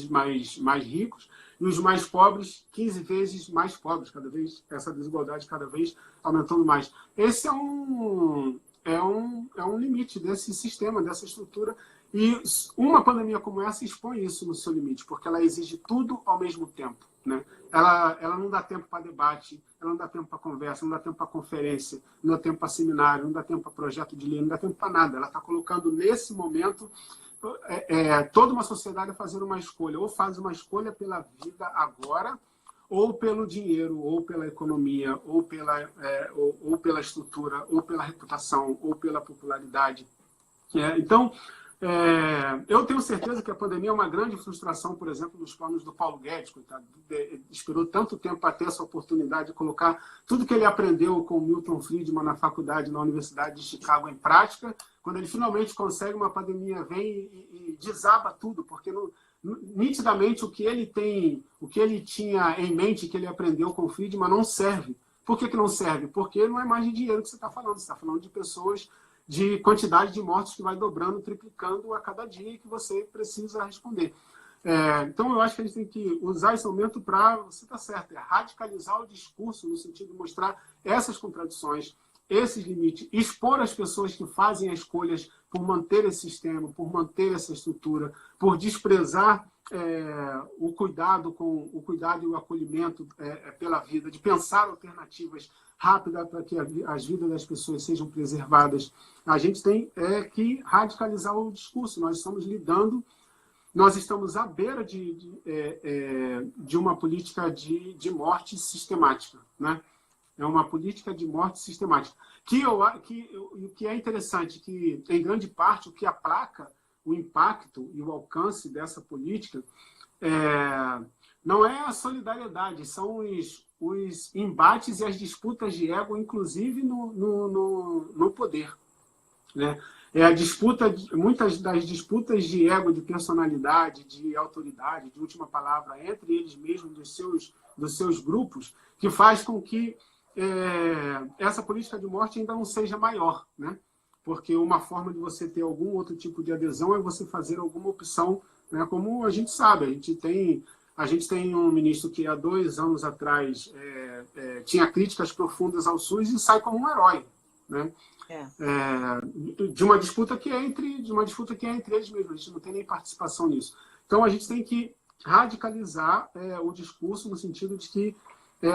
mais ricos, e os mais pobres 15 vezes mais pobres, cada vez essa desigualdade cada vez aumentando mais. Esse é um limite desse sistema, dessa estrutura, e uma pandemia como essa expõe isso no seu limite, porque ela exige tudo ao mesmo tempo, né? Ela não dá tempo para debate, ela não dá tempo para conversa, não dá tempo para conferência, não dá tempo para seminário, não dá tempo para projeto de lei, não dá tempo para nada. Ela está colocando nesse momento toda uma sociedade a fazer uma escolha, ou faz uma escolha pela vida agora, ou pelo dinheiro, ou pela economia, ou pela estrutura, ou pela reputação, ou pela popularidade. Então, eu tenho certeza que a pandemia é uma grande frustração, por exemplo, nos planos do Paulo Guedes, coitado. Esperou tanto tempo para ter essa oportunidade de colocar tudo que ele aprendeu com Milton Friedman na faculdade, na Universidade de Chicago, em prática. Quando ele finalmente consegue, uma pandemia vem e desaba tudo, porque nitidamente o que ele tinha em mente, que ele aprendeu com Friedman, não serve. Por que não serve? Porque não é mais de dinheiro que você está falando, você está falando de pessoas, de quantidade de mortes que vai dobrando, triplicando a cada dia, que você precisa responder. Então, eu acho que a gente tem que usar esse momento para, você está certo, radicalizar o discurso, no sentido de mostrar essas contradições, esses limites, expor as pessoas que fazem as escolhas por manter esse sistema, por manter essa estrutura, por desprezar o cuidado e o acolhimento pela vida, de pensar alternativas rápidas para que as vidas das pessoas sejam preservadas. A gente tem que radicalizar o discurso. Nós estamos à beira de uma política de morte sistemática, né? É uma política de morte sistemática. O que é interessante, que em grande parte o que aplaca o impacto e o alcance dessa política não é a solidariedade, são os embates e as disputas de ego, inclusive no poder, né? Muitas das disputas de ego, de personalidade, de autoridade, de última palavra, entre eles mesmos, dos seus grupos, que faz com que essa política de morte ainda não seja maior, né? Porque uma forma de você ter algum outro tipo de adesão é você fazer alguma opção, né? Como a gente sabe, a gente tem um ministro que há 2 anos atrás tinha críticas profundas ao SUS e sai como um herói. né? É. De uma disputa que é entre eles mesmos. A gente não tem nem participação nisso. Então a gente tem que radicalizar o discurso no sentido de que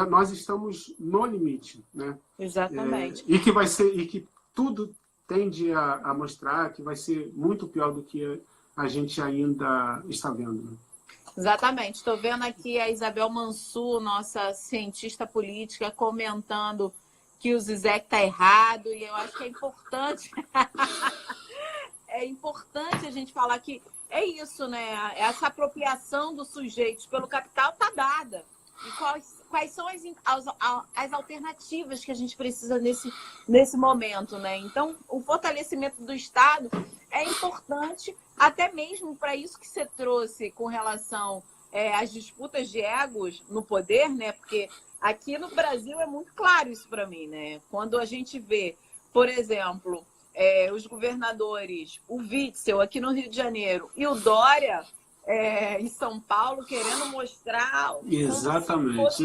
nós estamos no limite, né? Exatamente. E que tudo tende a mostrar que vai ser muito pior do que a gente ainda está vendo, né? Exatamente. Estou vendo aqui a Isabel Mansur, nossa cientista política, comentando que o Zizek está errado, e eu acho que é importante é importante a gente falar que é isso, né? Essa apropriação dos sujeitos pelo capital está dada. E quais são as alternativas que a gente precisa nesse momento, né? Então, o fortalecimento do Estado é importante, até mesmo para isso que você trouxe com relação às disputas de egos no poder, né? Porque aqui no Brasil é muito claro isso para mim, né? Quando a gente vê, por exemplo, os governadores, o Witzel aqui no Rio de Janeiro e o Dória em São Paulo, querendo mostrar exatamente,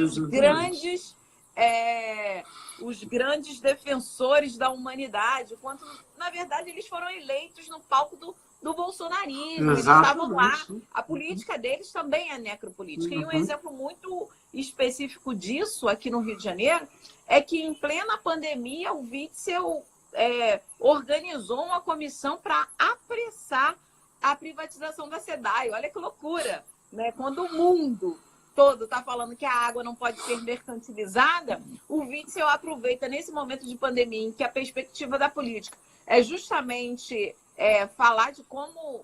os grandes defensores da humanidade, quanto, na verdade, eles foram eleitos no palco do bolsonarismo, eles estavam lá. A política deles também é necropolítica. E um exemplo muito específico disso aqui no Rio de Janeiro é que, em plena pandemia, o Witzel organizou uma comissão para apressar a privatização da SEDAI. Olha que loucura, né? Quando o mundo todo está falando que a água não pode ser mercantilizada, o Witzel aproveita nesse momento de pandemia em que a perspectiva da política é justamente falar de como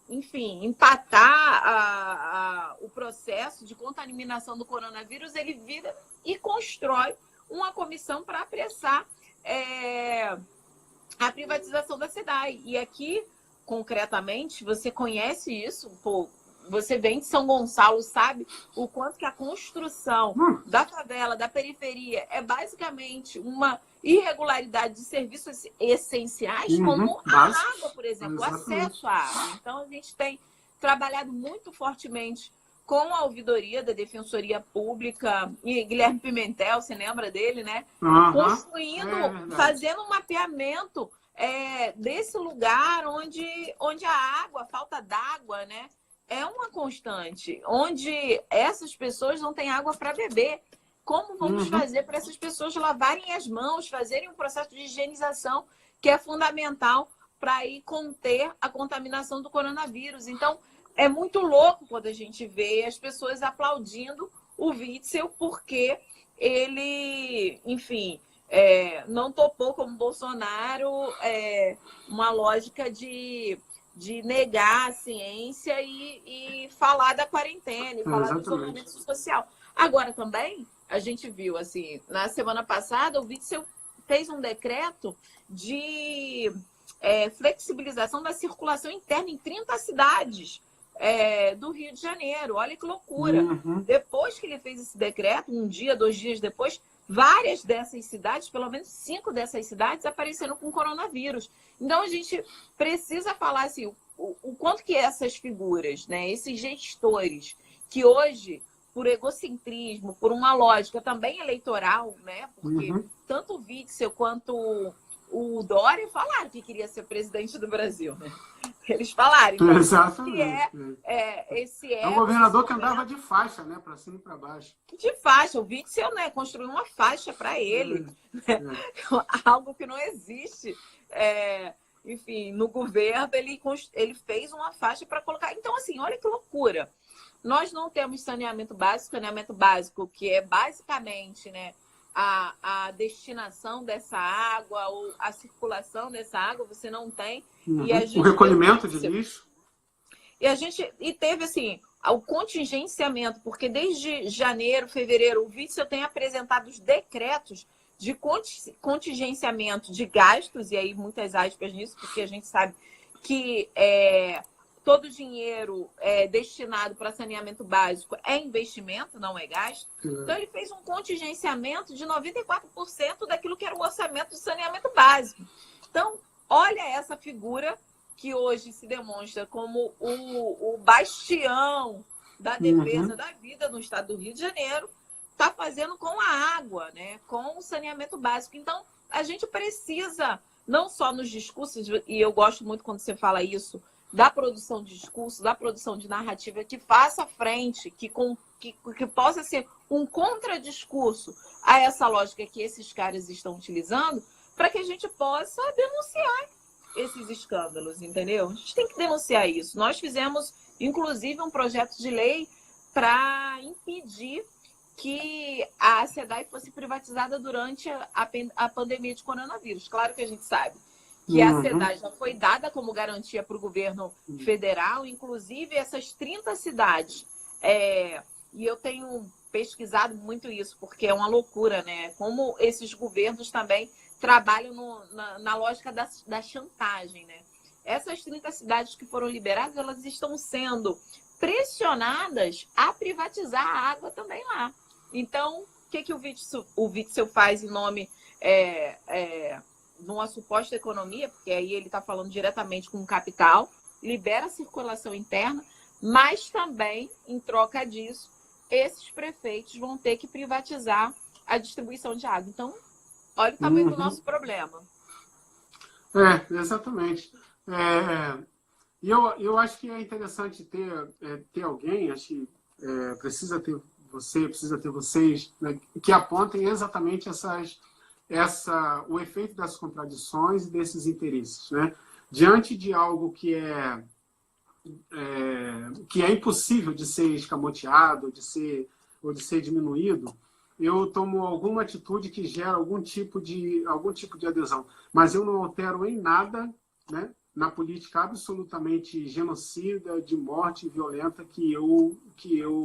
enfim, empatar o processo de contaminação do coronavírus, ele vira e constrói uma comissão para apressar a privatização da SEDAI. E aqui, concretamente, você conhece isso, você vem de São Gonçalo, sabe o quanto que a construção da favela, da periferia, é basicamente uma irregularidade de serviços essenciais, como a água, por exemplo, o acesso à água. Então, a gente tem trabalhado muito fortemente com a ouvidoria da Defensoria Pública, e Guilherme Pimentel, você lembra dele, né? Construindo, fazendo um mapeamento desse lugar onde a água, a falta d'água, né, é uma constante, onde essas pessoas não têm água para beber. Como vamos fazer para essas pessoas lavarem as mãos, fazerem um processo de higienização que é fundamental para ir conter a contaminação do coronavírus? Então, é muito louco quando a gente vê as pessoas aplaudindo o Witzel porque ele, enfim, não topou, como Bolsonaro, uma lógica de negar a ciência e falar da quarentena, e falar do isolamento social. Agora também, a gente viu, assim, na semana passada, o Witzel fez um decreto de flexibilização da circulação interna em 30 cidades do Rio de Janeiro. Olha que loucura. Depois que ele fez esse decreto, um dia, 2 dias depois, várias dessas cidades, pelo menos 5 dessas cidades, apareceram com coronavírus. Então, a gente precisa falar assim, o quanto que essas figuras, né, esses gestores, que hoje, por egocentrismo, por uma lógica também eleitoral, né, porque tanto o Witzel quanto o Dória falaram que queria ser presidente do Brasil, né? Eles falaram. Então, exatamente. É um governador que andava de faixa, né? Para cima e para baixo. De faixa. O Witzel, né, construiu uma faixa para ele. Algo que não existe. Enfim, no governo, ele fez uma faixa para colocar. Então, assim, olha que loucura. Nós não temos saneamento básico, que é basicamente, né, a destinação dessa água ou a circulação dessa água, você não tem. E o recolhimento de lixo. E teve assim o contingenciamento, porque desde janeiro, fevereiro, o Witzel tem apresentado os decretos de contingenciamento de gastos, e aí muitas aspas nisso, porque a gente sabe que todo o dinheiro destinado para saneamento básico é investimento, não é gasto. Então, ele fez um contingenciamento de 94% daquilo que era o orçamento de saneamento básico. Então, olha essa figura que hoje se demonstra como o bastião da defesa da vida no estado do Rio de Janeiro, está fazendo com a água, né? Com o saneamento básico. Então, a gente precisa, não só nos discursos, e eu gosto muito quando você fala isso, da produção de discurso, da produção de narrativa, que faça frente, que possa ser um contradiscurso a essa lógica que esses caras estão utilizando, para que a gente possa denunciar esses escândalos, entendeu? A gente tem que denunciar isso. Nós fizemos, inclusive, um projeto de lei para impedir que a SEDAI fosse privatizada durante a pandemia de coronavírus. Claro que a gente sabe que a SEDAI já foi dada como garantia para o governo federal, inclusive essas 30 cidades. E eu tenho pesquisado muito isso, porque é uma loucura, né? Como esses governos também trabalham na lógica da chantagem, né? Essas 30 cidades que foram liberadas, elas estão sendo pressionadas a privatizar a água também lá. Então, o que o Witzel faz em nome numa suposta economia, porque aí ele está falando diretamente com o capital, libera a circulação interna, mas também, em troca disso, esses prefeitos vão ter que privatizar a distribuição de água. Então, olha o tamanho do nosso problema. Exatamente. E eu acho que é interessante ter alguém, acho que precisa ter vocês, né, que apontem exatamente o efeito das contradições e desses interesses, né? Diante de algo que é impossível de ser escamoteado, ou de ser diminuído, eu tomo alguma atitude que gera algum tipo de adesão. Mas eu não altero em nada, né, na política absolutamente genocida, de morte violenta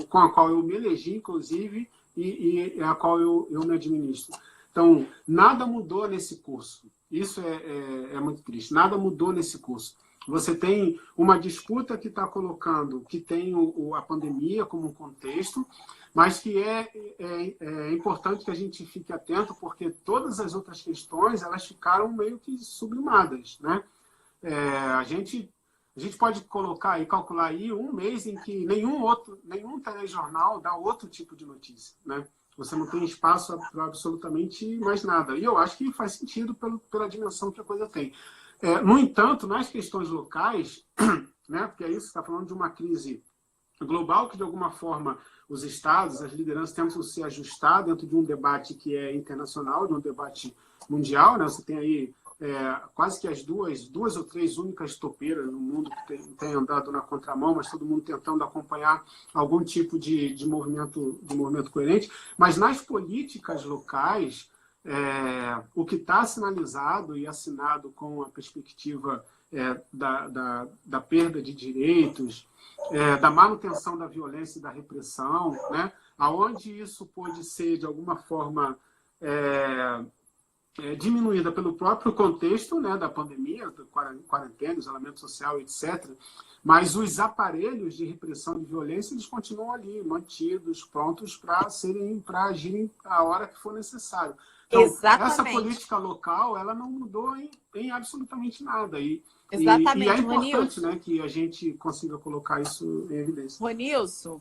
com a qual eu me elegi, inclusive, e a qual eu me administro. Então, nada mudou nesse curso. Isso é muito triste. Nada mudou nesse curso. Você tem uma disputa que está colocando, que tem a pandemia como contexto, mas que é importante que a gente fique atento, porque todas as outras questões elas ficaram meio que sublimadas, né? A gente pode colocar e calcular aí um mês em que nenhum telejornal dá outro tipo de notícia, né? Você não tem espaço para absolutamente mais nada. E eu acho que faz sentido pela dimensão que a coisa tem. No entanto, nas questões locais, né, porque aí você está falando de uma crise global que, de alguma forma, os estados, as lideranças tentam se ajustar dentro de um debate que é internacional, de um debate mundial, né? Você tem aí quase que as duas ou três únicas topeiras no mundo que tem andado na contramão, mas todo mundo tentando acompanhar algum tipo de movimento coerente. Mas nas políticas locais, o que está sinalizado e assinado com a perspectiva da perda de direitos, da manutenção da violência e da repressão, né? Aonde isso pode ser, de alguma forma, diminuída pelo próprio contexto, né, da pandemia, quarentena, isolamento social, etc. Mas os aparelhos de repressão e violência, eles continuam ali, mantidos, prontos para agirem a hora que for necessário. Então, essa política local, ela não mudou em absolutamente nada. Exatamente, e é importante, Ronilson, né, que a gente consiga colocar isso em evidência. Ronilson,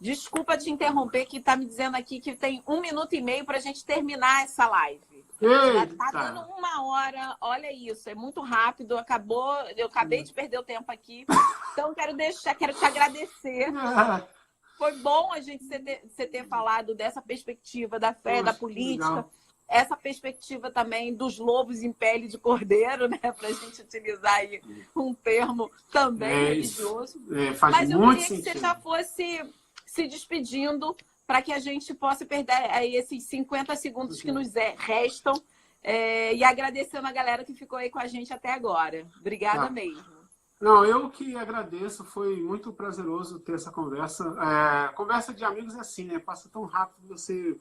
desculpa te interromper, que está me dizendo aqui que tem 1 minuto e meio para a gente terminar essa live. Já está dando 1 hora, olha isso, é muito rápido, eu acabei de perder o tempo aqui, então quero te agradecer. Foi bom a gente você ter falado dessa perspectiva da fé, da política, legal. Essa perspectiva também dos lobos em pele de cordeiro, né, para a gente utilizar aí um termo também religioso. Mas eu queria que você já fosse se despedindo, para que a gente possa perder aí esses 50 segundos que nos restam, e agradecendo a galera que ficou aí com a gente até agora. Obrigada mesmo. Não, eu que agradeço, foi muito prazeroso ter essa conversa. Conversa de amigos é assim, né? Passa tão rápido, você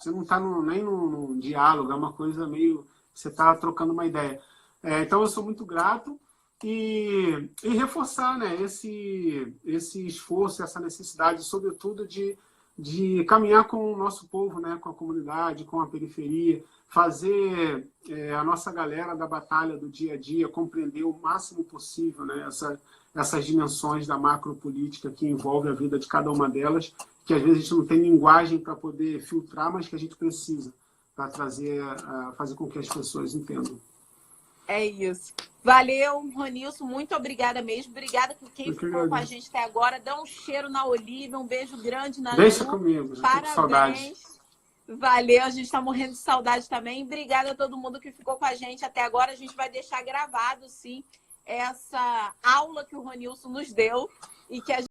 não está nem num diálogo, é uma coisa meio... Você está trocando uma ideia. Então, eu sou muito grato. E reforçar, né, esse esforço, essa necessidade, sobretudo, de caminhar com o nosso povo, né, com a comunidade, com a periferia, fazer a nossa galera da batalha do dia a dia compreender o máximo possível, né, essas dimensões da macropolítica que envolve a vida de cada uma delas que às vezes a gente não tem linguagem para poder filtrar, mas que a gente precisa para fazer com que as pessoas entendam. É isso. Valeu, Ronilson. Muito obrigada mesmo. Obrigada por quem ficou com a gente até agora. Dá um cheiro na Olivia, um beijo grande na Deixa Lu. comigo, Parabéns. tô com saudade. Valeu, a gente está morrendo de saudade também. Obrigada a todo mundo que ficou com a gente até agora. A gente vai deixar gravado, sim, essa aula que o Ronilson nos deu e que a